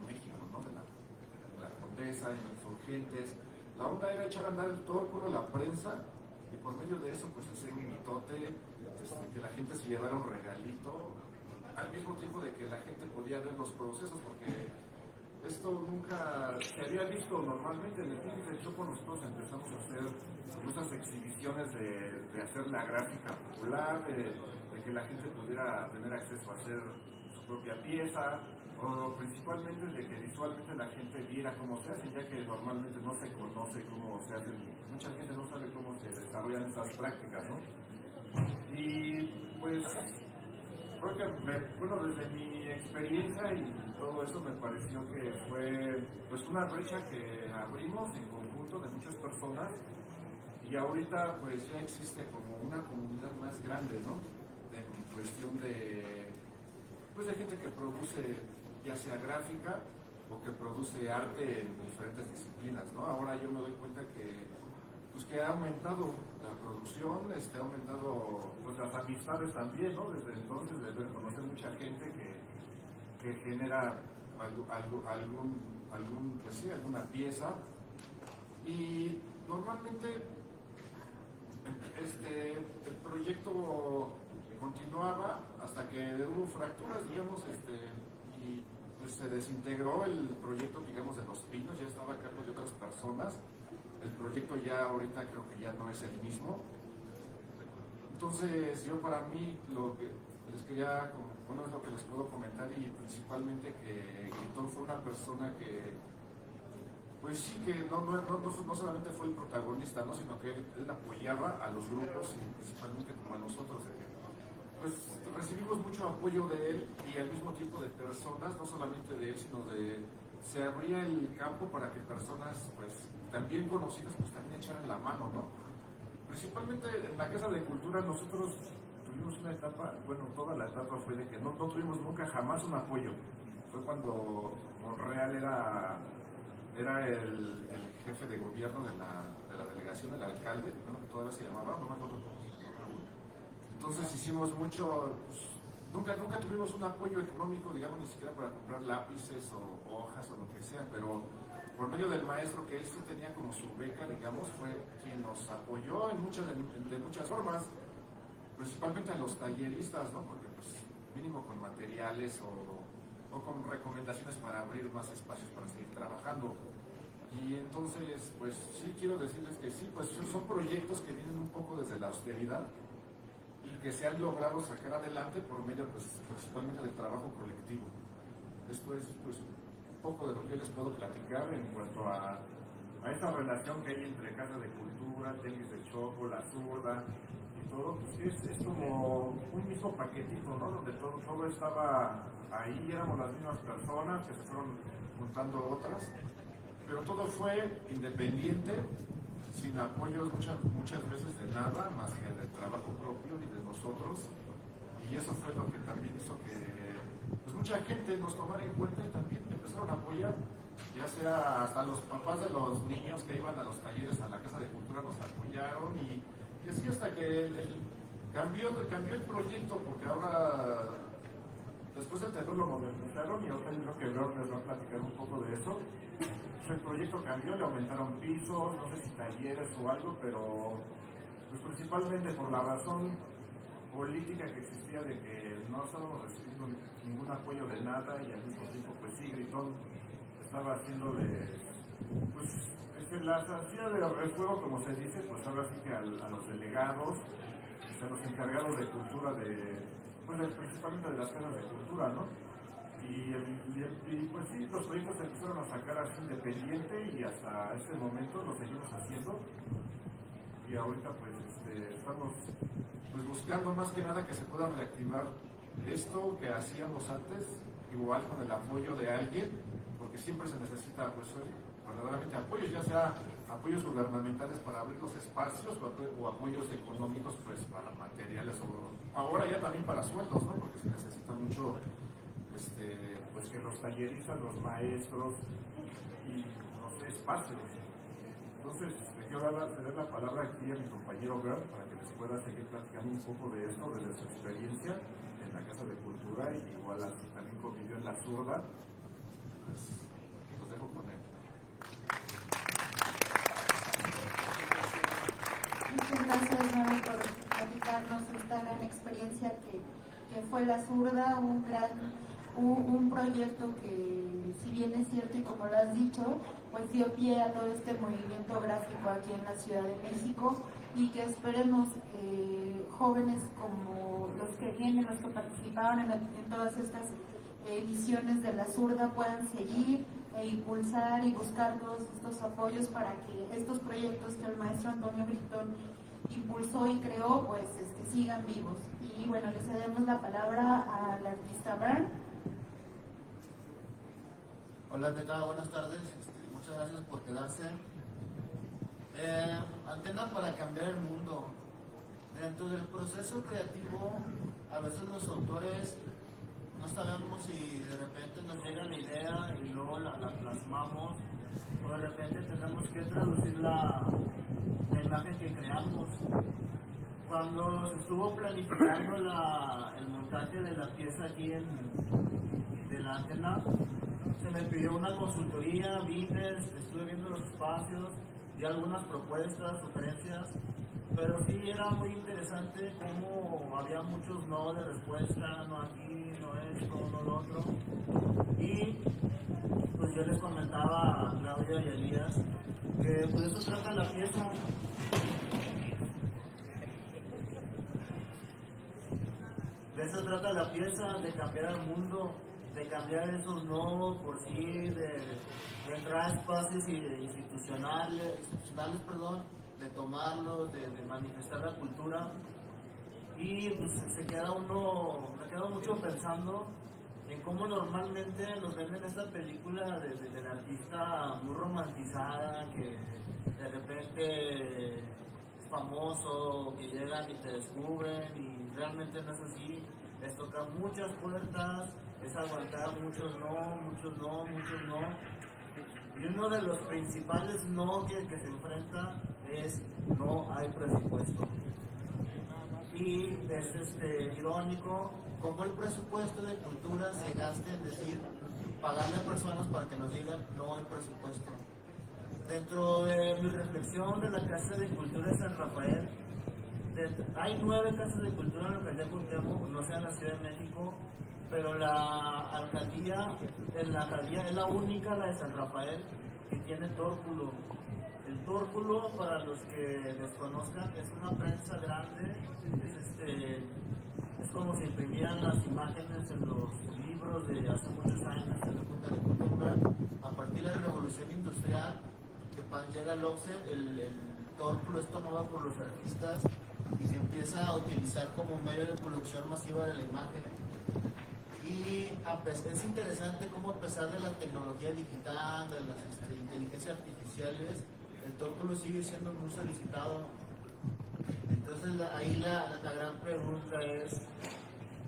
México, ¿no? De la Condesa, en Insurgentes. La onda era echar a andar todo el pueblo, la prensa, y por medio de eso, pues hacer un mitote, que la gente se llevara un regalito, al mismo tiempo de que la gente podía ver los procesos, porque esto nunca se había visto normalmente. En el tiempo de Chopo nosotros empezamos a hacer muchas exhibiciones de hacer la gráfica popular, de que la gente pudiera tener acceso a hacer su propia pieza, o principalmente de que visualmente la gente viera cómo se hace, ya que normalmente no se conoce cómo se hace, mucha gente no sabe cómo se desarrollan esas prácticas, ¿no? Y pues creo que, desde mi experiencia y todo eso me pareció que fue pues una brecha que abrimos en conjunto de muchas personas, y ahorita pues ya existe como una comunidad más grande, ¿no? En cuestión de gente que produce ya sea gráfica o que produce arte en diferentes disciplinas, ¿no? Ahora yo me doy cuenta que, pues, que ha aumentado la producción, ha aumentado, pues, las amistades también, ¿no? Desde entonces, de conocer mucha gente que genera pues sí, alguna pieza, y normalmente el proyecto continuaba hasta que hubo fracturas, digamos, y pues se desintegró el proyecto, digamos, de Los Pinos, ya estaba a cargo de otras personas. El proyecto ya ahorita creo que ya no es el mismo. Entonces yo, para mí, lo que les quería, bueno, es lo que les puedo comentar, y principalmente que Gritón fue una persona que, pues sí, que no solamente fue el protagonista, ¿no? Sino que él apoyaba a los grupos, y principalmente como a nosotros. Pues recibimos mucho apoyo de él, y al mismo tiempo de personas, no solamente de él, sino se abría el campo para que personas, pues, también conocidas, pues también echaran la mano, ¿no? Principalmente en la Casa de Cultura nosotros tuvimos una etapa, bueno, toda la etapa fue de que no tuvimos nunca jamás un apoyo. Fue cuando Monreal era el jefe de gobierno de la delegación, del alcalde, ¿no? Todavía se llamaba, no me acuerdo cómo se llamaba. Entonces hicimos mucho, pues, nunca tuvimos un apoyo económico, digamos, ni siquiera para comprar lápices o hojas o lo que sea, pero por medio del maestro, que él sí tenía como su beca, digamos, fue quien nos apoyó de muchas formas, principalmente a los talleristas, ¿no? Porque, pues, mínimo con materiales o con recomendaciones para abrir más espacios para seguir trabajando. Y entonces, pues sí, quiero decirles que sí, pues son proyectos que vienen un poco desde la austeridad y que se han logrado sacar adelante por medio, pues, principalmente del trabajo colectivo. Esto es, pues, un poco de lo que les puedo platicar en cuanto a esa relación que hay entre Casa de Cultura, Tenis de Chopo, La Zurda y todo. Pues es como un mismo paquetito, ¿no? Donde todo estaba ahí, éramos las mismas personas, que se fueron juntando otras, pero todo fue independiente, sin apoyos muchas veces de nada, más que del trabajo propio y de nosotros. Y eso fue lo que también hizo que, pues, mucha gente nos tomara en cuenta y también empezaron a apoyar, ya sea hasta los papás de los niños que iban a los talleres a la Casa de Cultura nos apoyaron, y así hasta que cambió el proyecto, porque ahora, después del terror, lo modernizaron, y ahora yo creo que Lord les va a platicar un poco de eso. El proyecto cambió, le aumentaron pisos, no sé si talleres o algo, pero pues principalmente por la razón política que existía de que no estábamos recibiendo ningún apoyo de nada, y al mismo tiempo, pues sí, Gritón estaba haciéndole, pues, las hacía de refuego, como se dice, pues ahora sí que a los delegados, a los encargados de cultura, pues principalmente de las casas de cultura, ¿no? Y pues sí, los proyectos se empezaron a sacar así independiente, y hasta este momento lo seguimos haciendo. Y ahorita, pues, estamos, pues, buscando más que nada que se pueda reactivar esto que hacíamos antes, igual con el apoyo de alguien, porque siempre se necesita, pues, verdaderamente apoyos, ya sea apoyos gubernamentales para abrir los espacios, o apoyos económicos, pues, para materiales, o ahora ya también para sueldos, ¿no? Porque se necesita mucho, pues, que los talleristas, los maestros y los espacios. Entonces, le quiero ceder la palabra aquí a mi compañero Bert para que les pueda seguir platicando un poco de esto, desde su experiencia en la Casa de Cultura, y igual así también convivió en La Zurda. Pues, los dejo con él. Muchas gracias, Manuel, por platicarnos esta gran experiencia que fue La Zurda, un proyecto que, si bien es cierto y como lo has dicho, pues dio pie a todo este movimiento gráfico aquí en la Ciudad de México, y que esperemos jóvenes como los que vienen, los que participaron en todas estas ediciones de La Zurda, puedan seguir e impulsar y buscar todos estos apoyos para que estos proyectos que el maestro Antonio Gritón impulsó y creó, pues sigan vivos. Y bueno, le cedemos la palabra al artista Bern. Hola, ¿qué tal? Buenas tardes. Muchas gracias por quedarse. Antena para cambiar el mundo. Dentro del proceso creativo, a veces los autores no sabemos si de repente nos llega la idea y luego la plasmamos, o de repente tenemos que traducir la imagen que creamos. Cuando se estuvo planificando el montaje de la pieza aquí de la antena, se me pidió una consultoría, vine, estuve viendo los espacios, di algunas propuestas, sugerencias, pero sí era muy interesante cómo había muchos no de respuesta, no aquí, no esto, no lo otro. Y pues yo les comentaba a Claudia y a Elías que pues eso trata la pieza. De eso trata la pieza, de cambiar al mundo, de cambiar esos no por sí, de entrar a espacios institucionales, de tomarlos, de manifestar la cultura. Y pues me queda mucho pensando en cómo normalmente nos venden esta película del artista muy romantizada, que de repente es famoso, que llegan y te descubren, y realmente no es así. Les toca muchas puertas, es aguantar muchos no. Y uno de los principales no que se enfrenta es no hay presupuesto. Y es irónico cómo el presupuesto de cultura se gasta en decir, pagarle a personas para que nos digan no hay presupuesto. Dentro de mi reflexión de la Casa de Cultura de San Rafael, hay 9 casas de cultura en la alcaldía de Cuauhtémoc, no sea en la Ciudad de México, pero la alcaldía es la única, la de San Rafael, que tiene tórculo. El tórculo, para los que desconozcan, es una prensa grande, es como si imprimieran las imágenes en los libros de hace muchos años en la Junta de Cultura. A partir de la Revolución Industrial, que llega el offset, el tórculo es tomado por los artistas y se empieza a utilizar como medio de producción masiva de la imagen. Y es interesante cómo, a pesar de la tecnología digital, de las inteligencias artificiales, el tórculo sigue siendo muy solicitado. Entonces ahí la gran pregunta es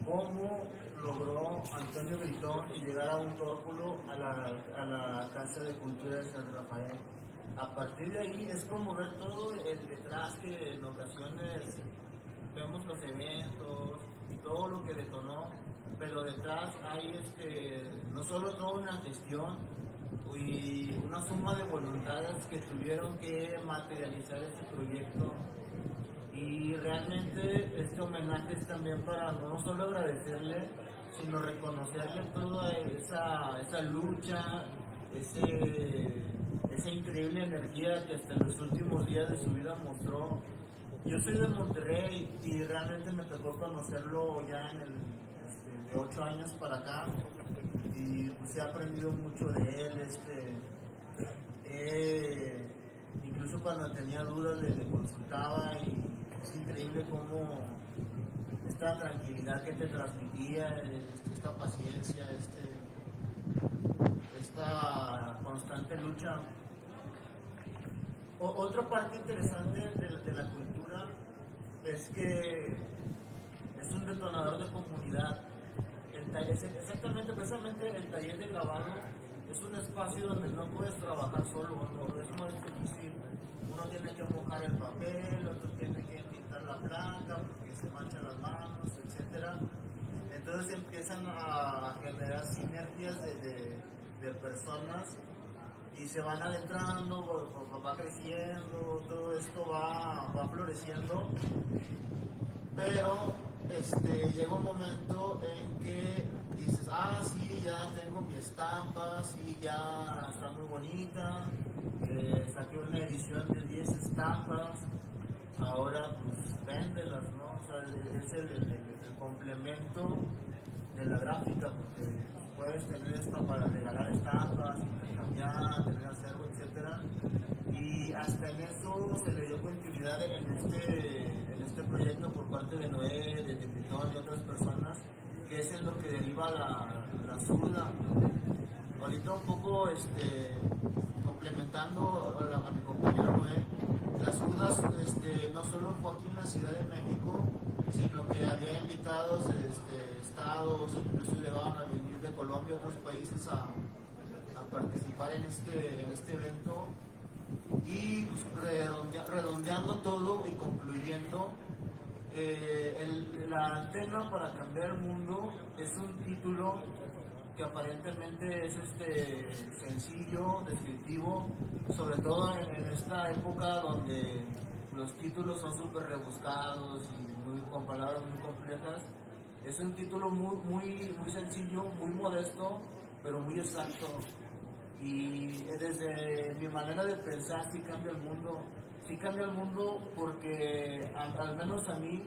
¿cómo logró Antonio Gritón llegar a un tórculo a la Casa de Cultura de San Rafael? A partir de ahí es como ver todo el detrás, que en ocasiones vemos los eventos y todo lo que detonó, pero detrás hay no solo toda una gestión y una suma de voluntades que tuvieron que materializar este proyecto. Y realmente este homenaje es también para no solo agradecerle, sino reconocerle toda esa lucha, esa increíble energía que hasta los últimos días de su vida mostró. Yo soy de Monterrey y realmente me tocó conocerlo ya de 8 años para acá, y pues he aprendido mucho de él. Incluso cuando tenía dudas le consultaba, y es increíble cómo esta tranquilidad que te transmitía, esta paciencia, esta constante lucha. Otra parte interesante de la cultura es que es un detonador de comunidad. Precisamente el taller de grabado es un espacio donde no puedes trabajar solo, no es muy difícil. Uno tiene que mojar el papel, otro tiene que pintar la placa porque se manchan las manos, etc. Entonces empiezan a generar sinergias de personas y se van adentrando, va creciendo, todo esto va floreciendo, pero llega un momento en que dices, sí, ya tengo mi estampa, sí, ya está muy bonita, saqué una edición de 10 estampas, ahora pues véndelas, ¿no? O sea, es el complemento de la gráfica, porque puedes tener esta para regalar estampas, intercambiar, tener acervo, etc. Y hasta en eso se le dio continuidad en este proyecto por parte de Noé, de Tepitón y otras personas, que es en lo que deriva la zurda. Ahorita un poco complementando a mi compañero Noé, las zurdas no solo fue aquí en la Ciudad de México, sino que había invitados estados, incluso llegaban a venir de Colombia y otros países a participar en este evento. Y pues, redondeando todo y concluyendo, la antena para cambiar el mundo es un título que aparentemente es sencillo, descriptivo, sobre todo en esta época donde los títulos son súper rebuscados y con palabras muy complejas. Es un título muy sencillo, muy modesto, pero muy exacto. Y desde mi manera de pensar sí cambia el mundo. Sí cambia el mundo porque al menos a mí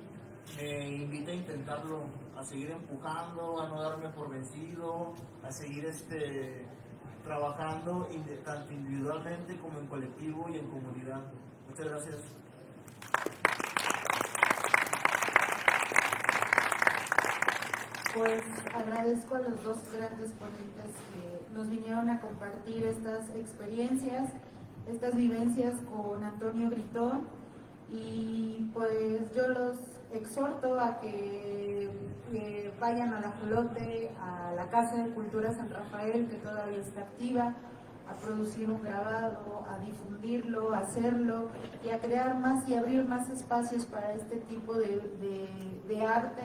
me invita a intentarlo, a seguir empujando, a no darme por vencido, a seguir trabajando tanto individualmente como en colectivo y en comunidad. Muchas gracias. Pues agradezco a los dos grandes ponentes que nos vinieron a compartir estas experiencias, estas vivencias con Antonio Gritón, y pues yo los exhorto a que vayan al Ajolote, a la Casa de Cultura San Rafael, que todavía está activa, a producir un grabado, a difundirlo, a hacerlo y a crear más y abrir más espacios para este tipo de arte,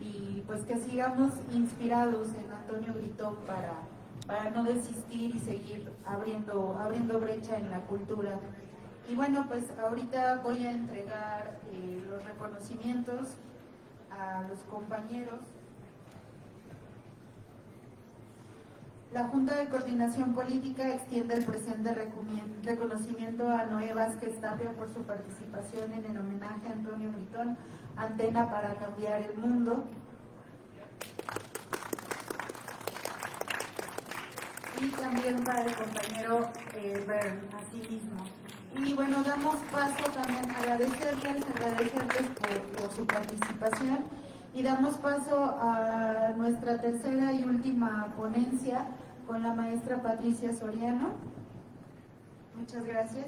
y pues que sigamos inspirados en Antonio Gritón para no desistir y seguir abriendo brecha en la cultura. Y bueno, pues ahorita voy a entregar los reconocimientos a los compañeros. La Junta de Coordinación Política extiende el presente reconocimiento a Noé Vázquez Tapia por su participación en el homenaje a Antonio Gritón, Antena para Cambiar el Mundo. Y también para el compañero Bern, así mismo. Y bueno, damos paso también, agradecerles por su participación, y damos paso a nuestra tercera y última ponencia con la maestra Patricia Soriano. Muchas gracias.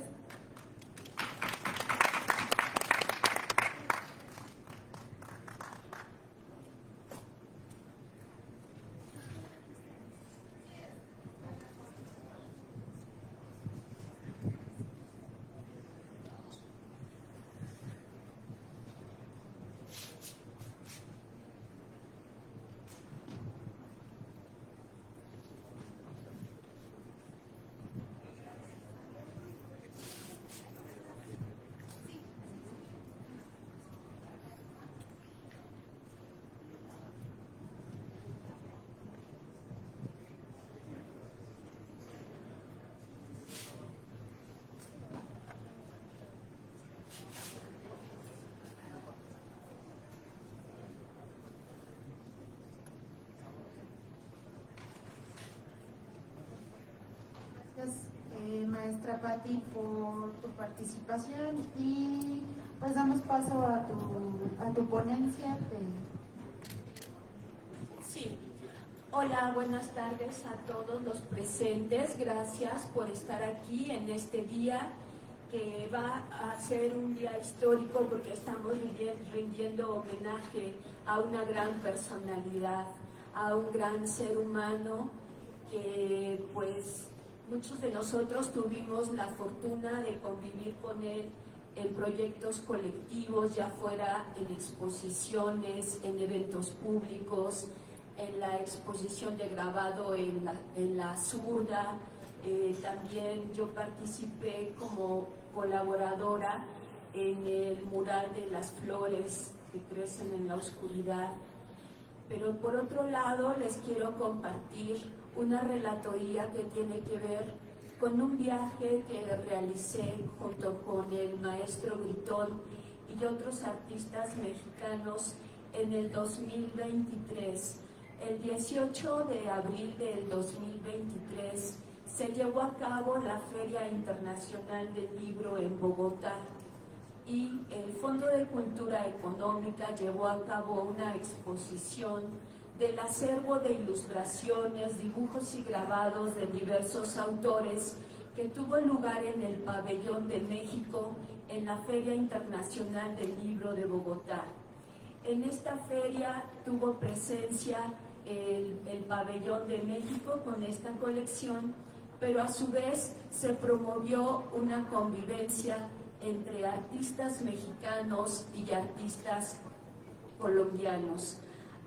Gracias, maestra Patti, por tu participación, y pues damos paso a tu ponencia. Sí. Hola, buenas tardes a todos los presentes. Gracias por estar aquí en este día que va a ser un día histórico porque estamos rindiendo homenaje a una gran personalidad, a un gran ser humano que pues muchos de nosotros tuvimos la fortuna de convivir con él en proyectos colectivos, ya fuera en exposiciones, en eventos públicos, en la exposición de grabado en la Zurda. También yo participé como colaboradora en el mural de las flores que crecen en la oscuridad. Pero por otro lado les quiero compartir una relatoría que tiene que ver con un viaje que realicé junto con el maestro Gritón y otros artistas mexicanos en el 2023. El 18 de abril del 2023 se llevó a cabo la Feria Internacional del Libro en Bogotá, y el Fondo de Cultura Económica llevó a cabo una exposición del acervo de ilustraciones, dibujos y grabados de diversos autores que tuvo lugar en el Pabellón de México en la Feria Internacional del Libro de Bogotá. En esta feria tuvo presencia el Pabellón de México con esta colección, pero a su vez se promovió una convivencia entre artistas mexicanos y artistas colombianos,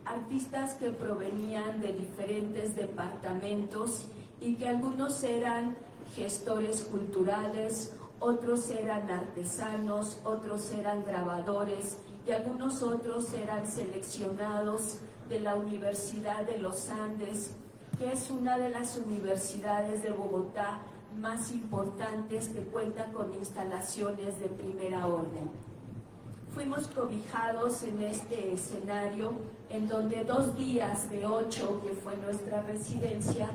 artistas que provenían de diferentes departamentos y que algunos eran gestores culturales, otros eran artesanos, otros eran grabadores y algunos otros eran seleccionados de la Universidad de los Andes, que es una de las universidades de Bogotá más importantes que cuenta con instalaciones de primera orden. Fuimos cobijados en este escenario en donde 2 días de 8, que fue nuestra residencia,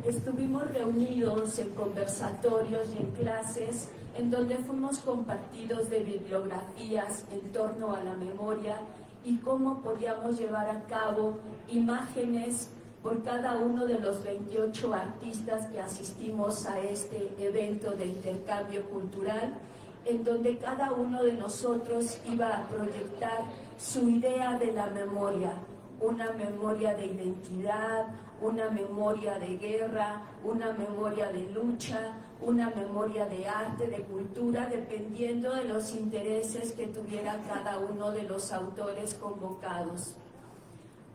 estuvimos reunidos en conversatorios y en clases en donde fuimos compartidos de bibliografías en torno a la memoria y cómo podíamos llevar a cabo imágenes por cada uno de los 28 artistas que asistimos a este evento de intercambio cultural, en donde cada uno de nosotros iba a proyectar su idea de la memoria, una memoria de identidad, una memoria de guerra, una memoria de lucha, una memoria de arte, de cultura, dependiendo de los intereses que tuviera cada uno de los autores convocados.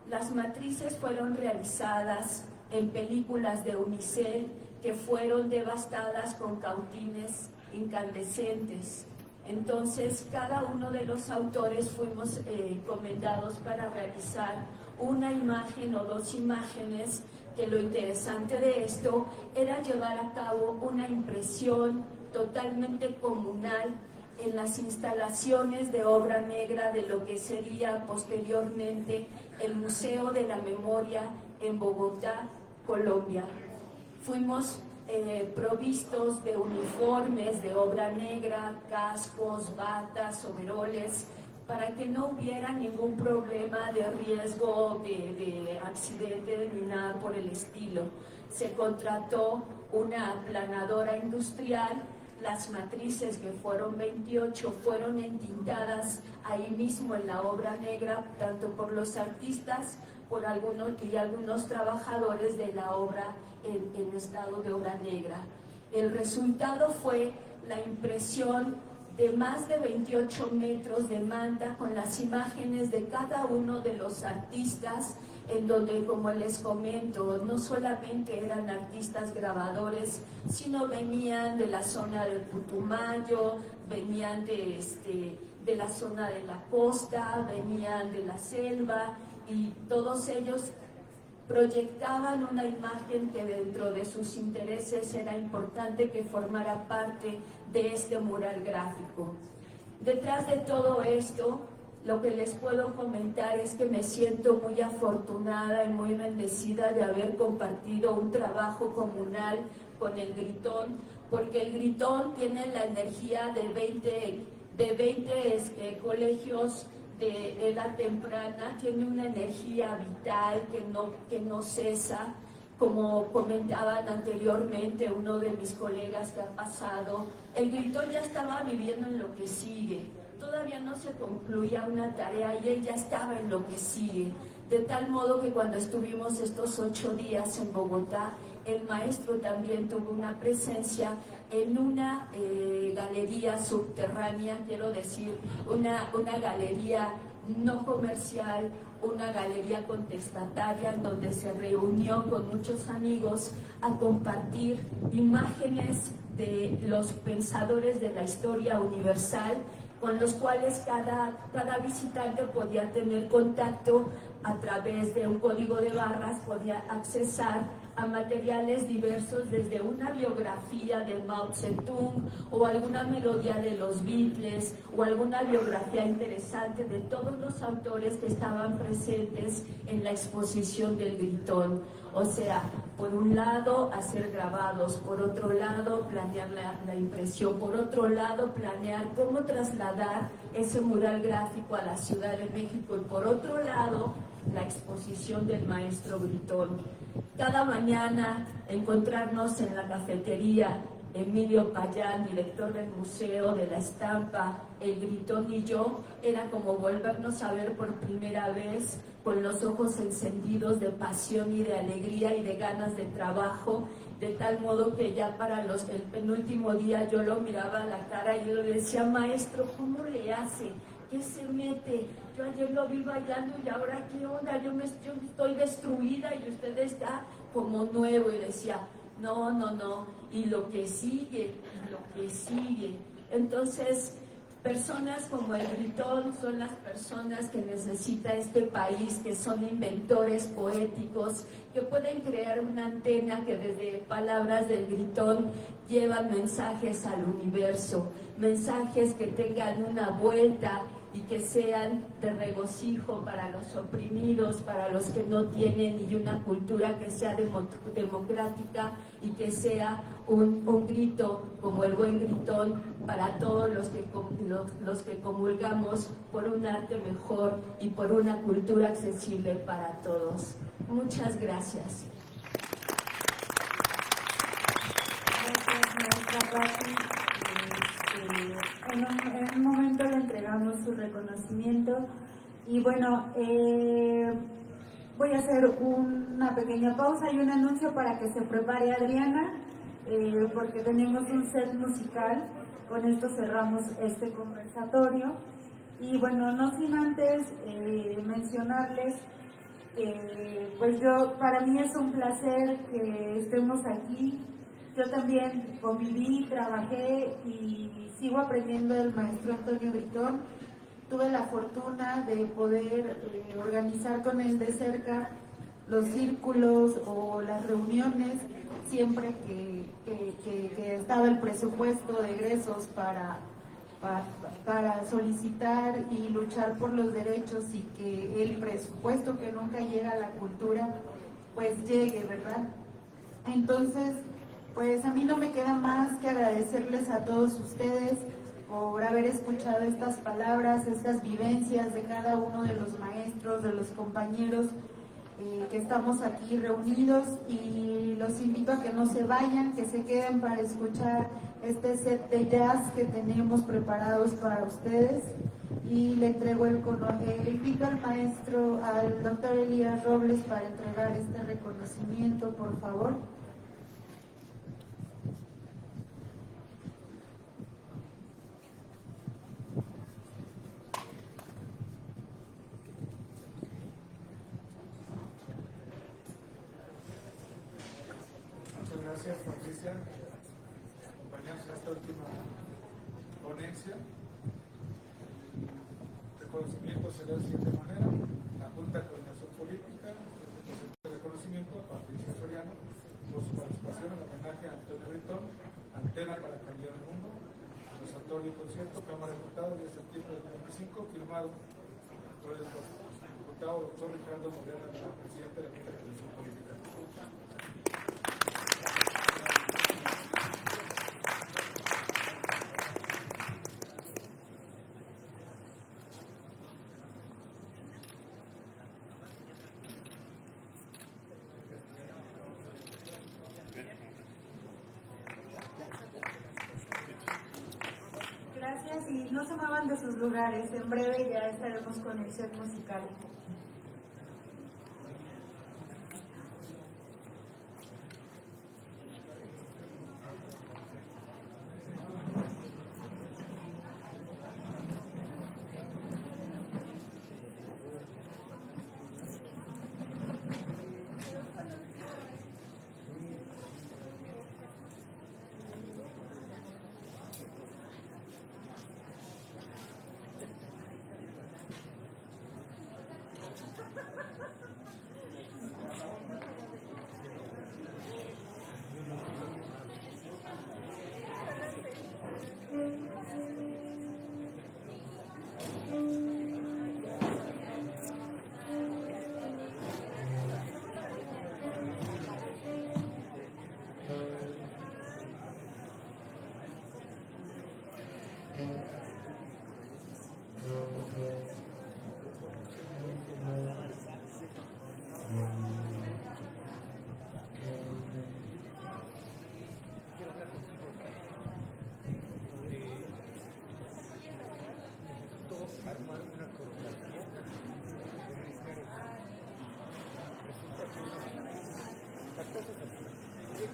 Las matrices fueron realizadas en películas de unicel que fueron devastadas con cautines incandescentes. Entonces, cada uno de los autores fuimos encomendados para realizar una imagen o 2 imágenes, que lo interesante de esto era llevar a cabo una impresión totalmente comunal en las instalaciones de obra negra de lo que sería posteriormente el Museo de la Memoria en Bogotá, Colombia. Fuimos provistos de uniformes de obra negra, cascos, batas, overoles, para que no hubiera ningún problema de riesgo de accidente ni nada por el estilo. Se contrató una aplanadora industrial. Las matrices, que fueron 28, fueron entintadas ahí mismo en la obra negra, tanto por los artistas por algunos trabajadores de la obra en estado de obra negra. El resultado fue la impresión de más de 28 metros de manta con las imágenes de cada uno de los artistas, en donde, como les comento, no solamente eran artistas grabadores, sino venían de la zona del Putumayo, venían de la zona de la costa, venían de la selva, y todos ellos proyectaban una imagen que dentro de sus intereses era importante que formara parte de este mural gráfico. Detrás de todo esto, lo que les puedo comentar es que me siento muy afortunada y muy bendecida de haber compartido un trabajo comunal con el Gritón, porque el Gritón tiene la energía de 20 colegios de edad temprana, tiene una energía vital que no cesa. Como comentaban anteriormente uno de mis colegas que ha pasado, el Gritón ya estaba viviendo en lo que sigue. Todavía no se concluía una tarea y él ya estaba en lo que sigue. De tal modo que cuando estuvimos estos 8 días en Bogotá, el maestro también tuvo una presencia en una galería subterránea, quiero decir, una galería no comercial, una galería contestataria en donde se reunió con muchos amigos a compartir imágenes de los pensadores de la historia universal, con los cuales cada visitante podía tener contacto a través de un código de barras, podía accesar a materiales diversos, desde una biografía de Mao Zedong o alguna melodía de los Beatles o alguna biografía interesante de todos los autores que estaban presentes en la exposición del Gritón. O sea, por un lado hacer grabados, por otro lado planear la impresión, por otro lado planear cómo trasladar ese mural gráfico a la Ciudad de México, y por otro lado la exposición del maestro Gritón. Cada mañana encontrarnos en la cafetería Emilio Payán, director del museo, de la estampa, El Gritón y yo, era como volvernos a ver por primera vez con los ojos encendidos de pasión y de alegría y de ganas de trabajo, de tal modo que ya para el penúltimo día yo lo miraba a la cara y yo le decía, maestro, ¿cómo le hace? ¿Qué se mete? Yo ayer lo vi bailando y ahora ¿qué onda? Yo estoy destruida y usted está como nuevo. Y decía, no, y lo que sigue. Entonces, personas como el Gritón son las personas que necesita este país, que son inventores poéticos, que pueden crear una antena que desde palabras del Gritón llevan mensajes al universo, mensajes que tengan una vuelta y que sean de regocijo para los oprimidos, para los que no tienen, y una cultura que sea democrática y que sea un grito como el buen Gritón para todos los que comulgamos por un arte mejor y por una cultura accesible para todos. Muchas gracias. Gracias, maestra Patti. En un momento le entregamos su reconocimiento y bueno, voy a hacer una pequeña pausa y un anuncio para que se prepare Adriana, porque tenemos un set musical. Con esto cerramos este conversatorio y bueno, no sin antes mencionarles pues para mí es un placer que estemos aquí. Yo también conviví, trabajé y sigo aprendiendo del maestro Antonio Gritón. Tuve la fortuna de poder organizar con él de cerca los círculos o las reuniones siempre que estaba el presupuesto de egresos para solicitar y luchar por los derechos y que el presupuesto que nunca llega a la cultura pues llegue, ¿verdad? Entonces, pues a mí no me queda más que agradecerles a todos ustedes por haber escuchado estas palabras, estas vivencias de cada uno de los maestros, de los compañeros que estamos aquí reunidos, y los invito a que no se vayan, que se queden para escuchar este set de jazz que tenemos preparados para ustedes. Y le entrego invito al maestro, al doctor Elías Robles, para entregar este reconocimiento, por favor. Gracias, Patricia, acompañarnos a esta última ponencia. El reconocimiento será de la siguiente manera: la Junta de Coordinación Política, el reconocimiento a Patricia Soriano por su participación en el homenaje a Antonio Gritón, Antena para Cambiar el Mundo, conversatorio y concierto, Cámara de Diputados, 10 de septiembre de 2025, firmado por el diputado doctor Ricardo Morena, presidente de la Junta de Coordinación Política. Gracias y no se muevan de sus lugares, en breve ya estaremos con el set musical.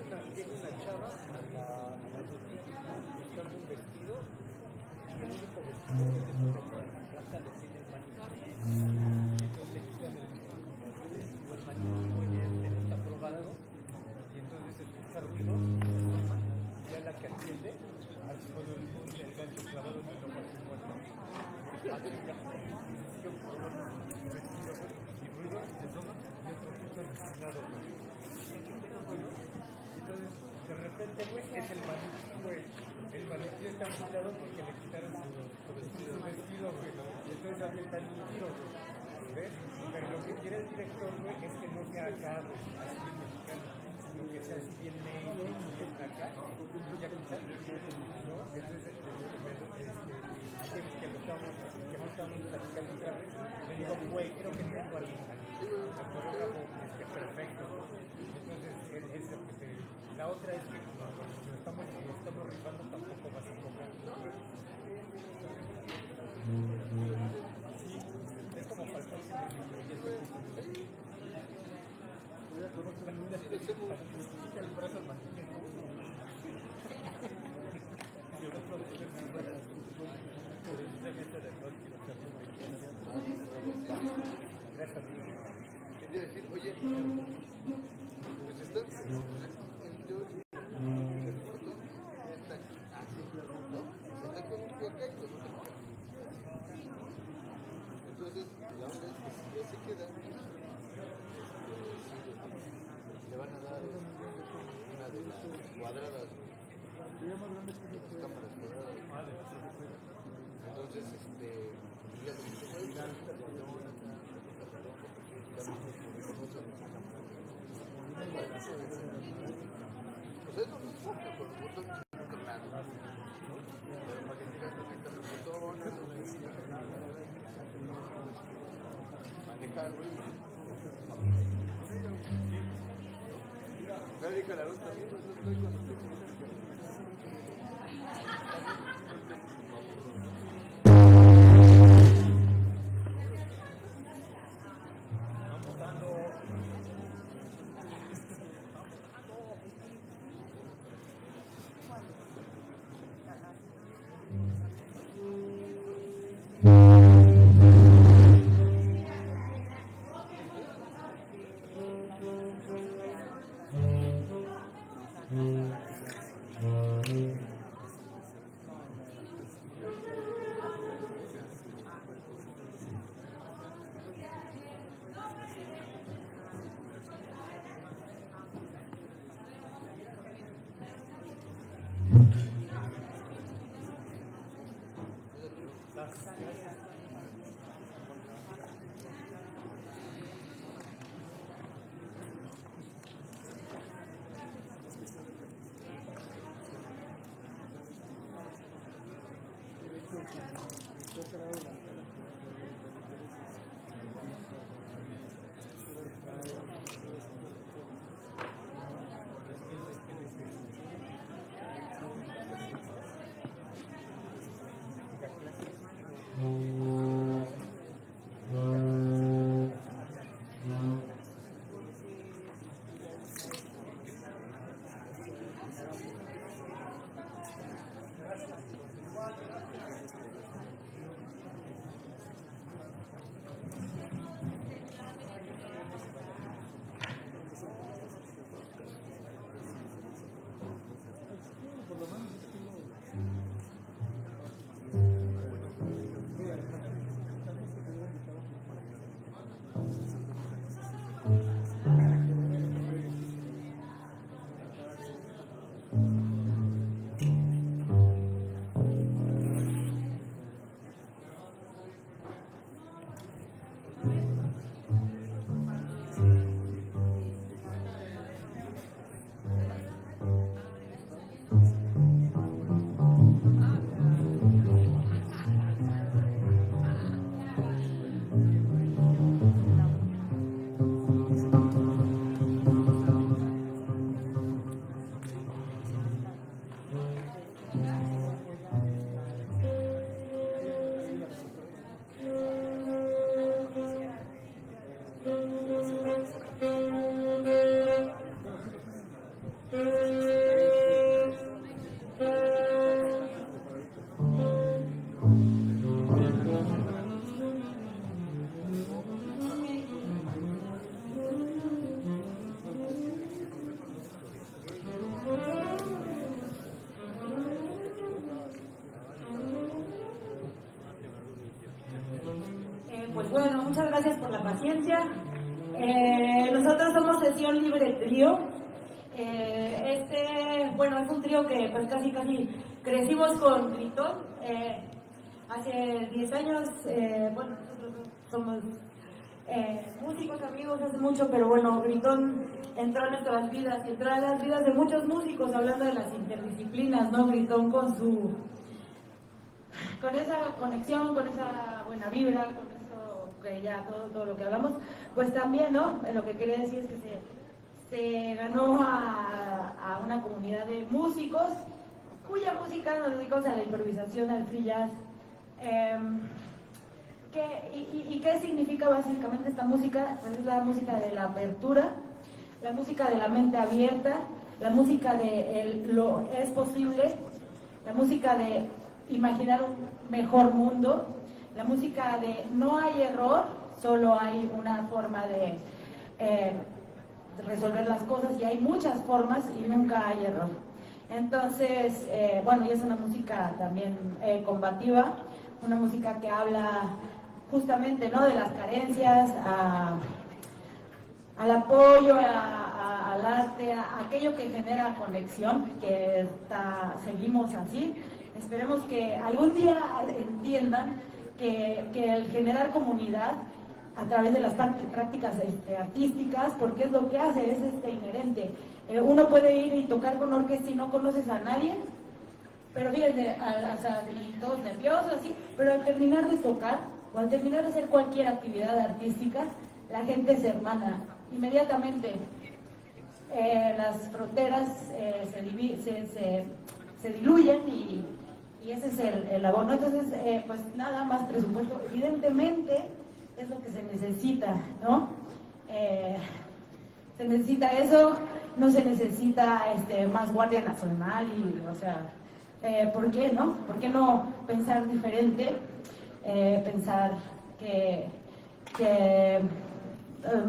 una chava a la boutique buscando un vestido y el único vestido que te pone por la plaza lo tiene el maniquí. Entonces le quitan el maniquí muy bien, está probado y entonces escucha ruidos y ya la que atiende hace todo el gancho clavado en el ojo así muerto. Hace ya yo por un vestido y ruido y se toma y otro puto resignado. Entonces, de repente, güey, es el maniquí, güey. El maniquí está quitado porque le quitaron su vestido, güey. Y entonces avientan un tiro, güey. ¿Ves? Pero lo que quiere el director, güey, es que no sea acá, güey, así bien mexicano, sino que sea así bien negro, bien acá. Ya quitan, ¿no? Entonces, que no estábamos platicando otra vez, le digo, güey, creo que tengo al coreógrafo perfecto. Entonces, es lo que te... La otra es que cuando lo estamos rifando tampoco vas a cobrar. Sí, es como para el próximo proyecto. El brazo al mantequilla. Y el otro gracias. Quería decir, oye, pues están entonces la onda es que si ya se queda le van a dar una de las cuadradas, las cámaras cuadradas. Entonces pues eso no es poco, con los botones claro. Pero para que tengas que conectar los botones, manejar, güey. Nadie calarón también, no estoy con usted. Pues bueno, muchas gracias por la paciencia. Nosotros somos Sesión Libre Trío. Bueno, es un trío que pues casi crecimos con Gritón. Hace 10 años, bueno, nosotros somos músicos, amigos hace mucho, pero bueno, Gritón entró en nuestras vidas y entró en las vidas de muchos músicos, hablando de las interdisciplinas, ¿no? Gritón con esa conexión, con esa buena vibra, con eso que ya todo lo que hablamos, pues también, ¿no? Lo que quería decir es que se ganó a una comunidad de músicos cuya música nos dedicamos a la improvisación, al free jazz. ¿Qué significa básicamente esta música? Pues es la música de la apertura, la música de la mente abierta, la música de lo es posible, la música de imaginar un mejor mundo, la música de no hay error, solo hay una forma de resolver las cosas y hay muchas formas y nunca hay error. Entonces, bueno, y es una música también combativa, una música que habla justamente, ¿no?, de las carencias, al apoyo, al arte, a aquello que genera conexión, que seguimos así. Esperemos que algún día entiendan que el generar comunidad a través de las prácticas artísticas, porque es lo que hace, es inherente. Uno puede ir y tocar con orquesta y no conoces a nadie, pero fíjense, todos nerviosos, así, pero al terminar de tocar, o al terminar de hacer cualquier actividad artística, la gente se hermana inmediatamente. Las fronteras se diluyen y ese es el abono. Entonces, pues nada más presupuesto, evidentemente es lo que se necesita, ¿no? Se necesita eso, no se necesita más Guardia Nacional y, o sea, ¿por qué no? ¿Por qué no pensar diferente? Pensar que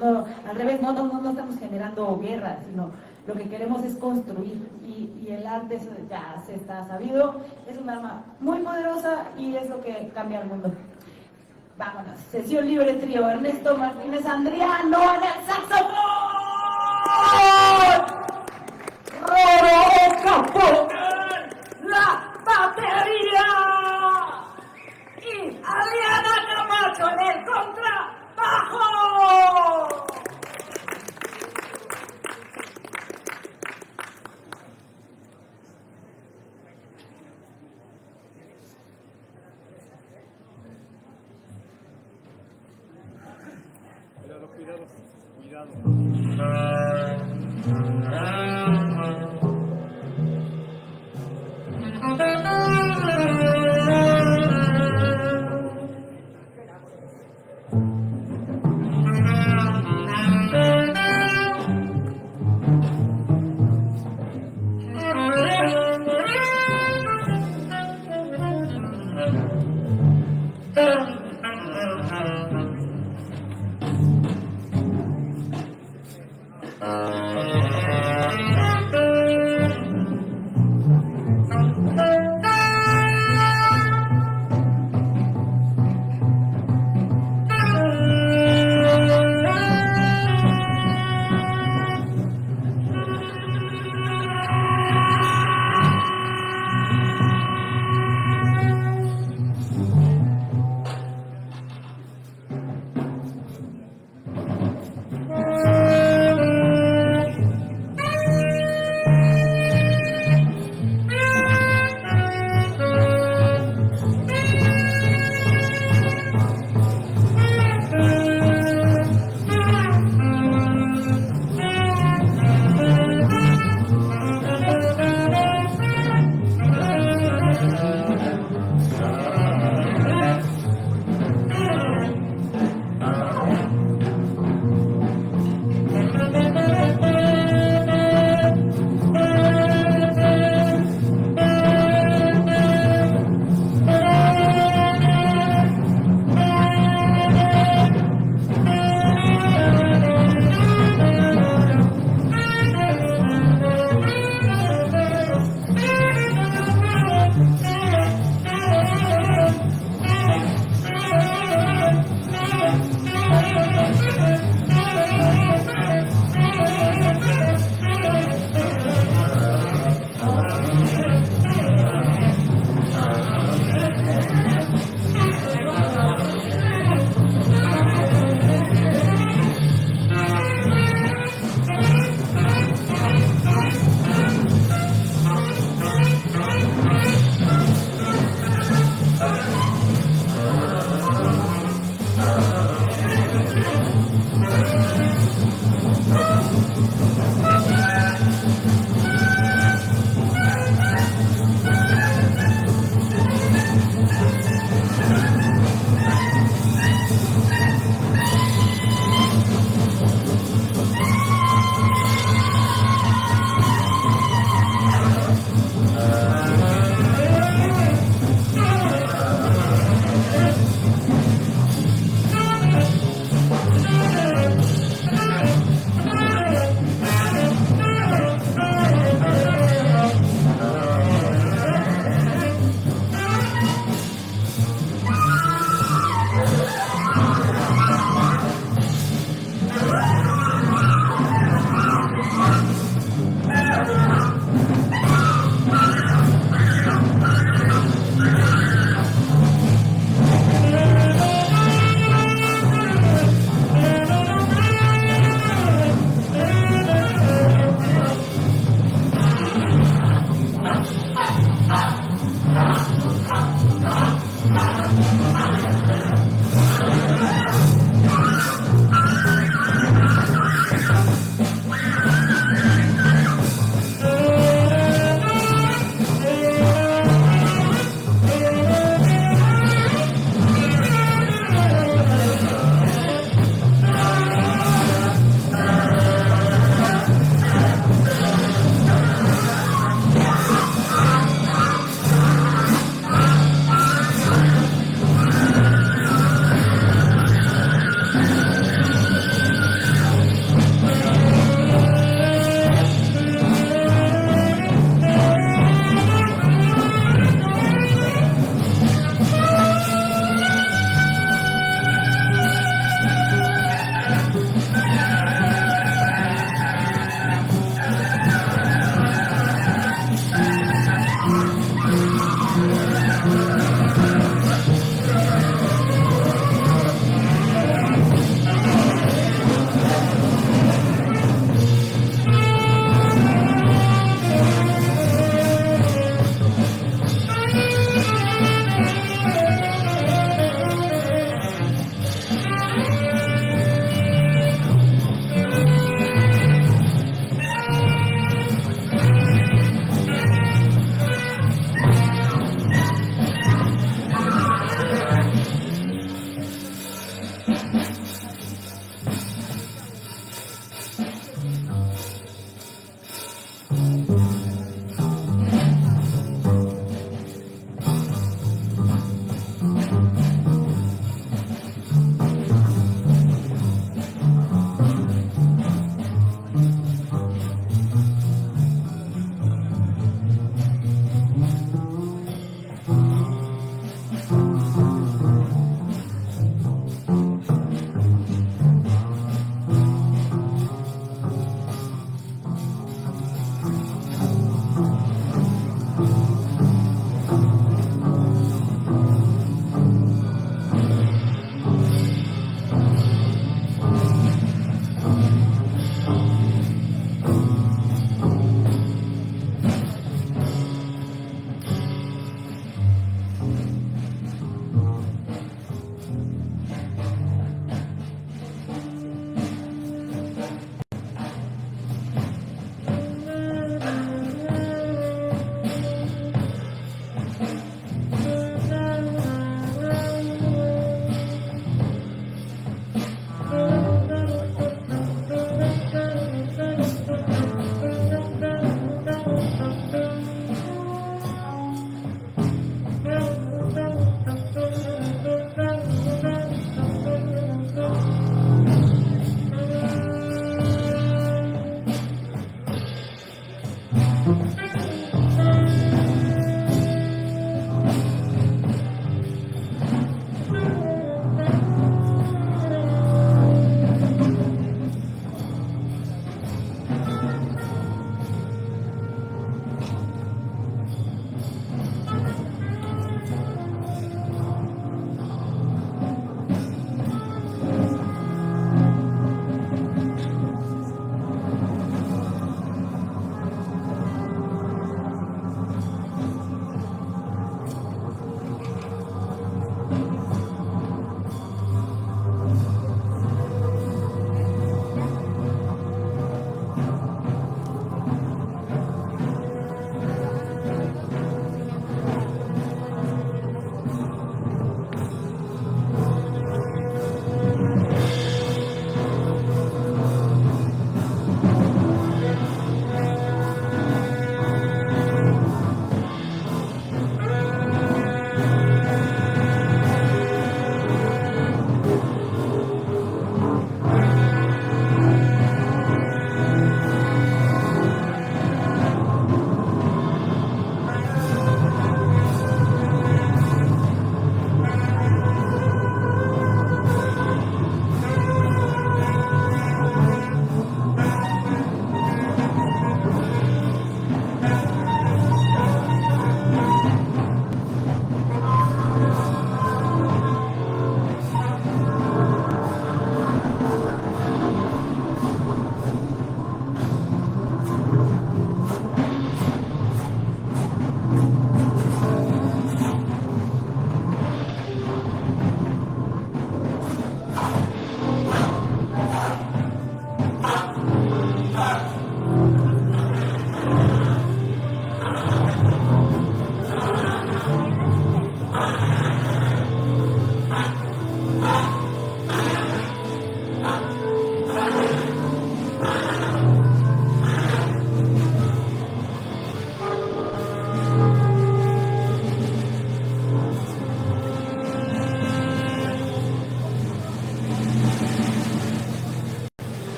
no, al revés, no estamos generando guerras, sino lo que queremos es construir y el arte ya se está sabido, es un arma muy poderosa y es lo que cambia el mundo. Vámonos, Sesión Libre Trío, Ernesto Martínez Andriano en el saxofón, Roro Capó en la batería y Adriana Camacho en el contrabajo.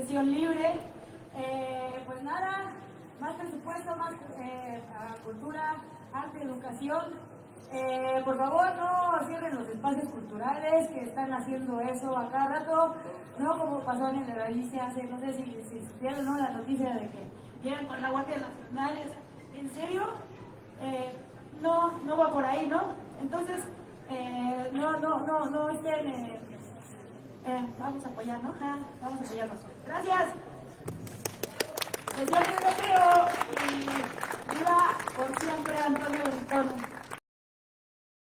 sesión libre. Pues nada, más presupuesto, más cultura, arte, educación. Por favor, no cierren los espacios culturales que están haciendo eso a cada rato, no como pasó en el Galicia hace, no sé si vieron, ¿no?, la noticia de que llegan con la Guardia Nacional. ¿En serio? No va por ahí, ¿no? Entonces, no estén, vamos a apoyar, ¿no? Vamos a apoyarnos. Gracias. Desde el recreo y viva por siempre Antonio Gritón.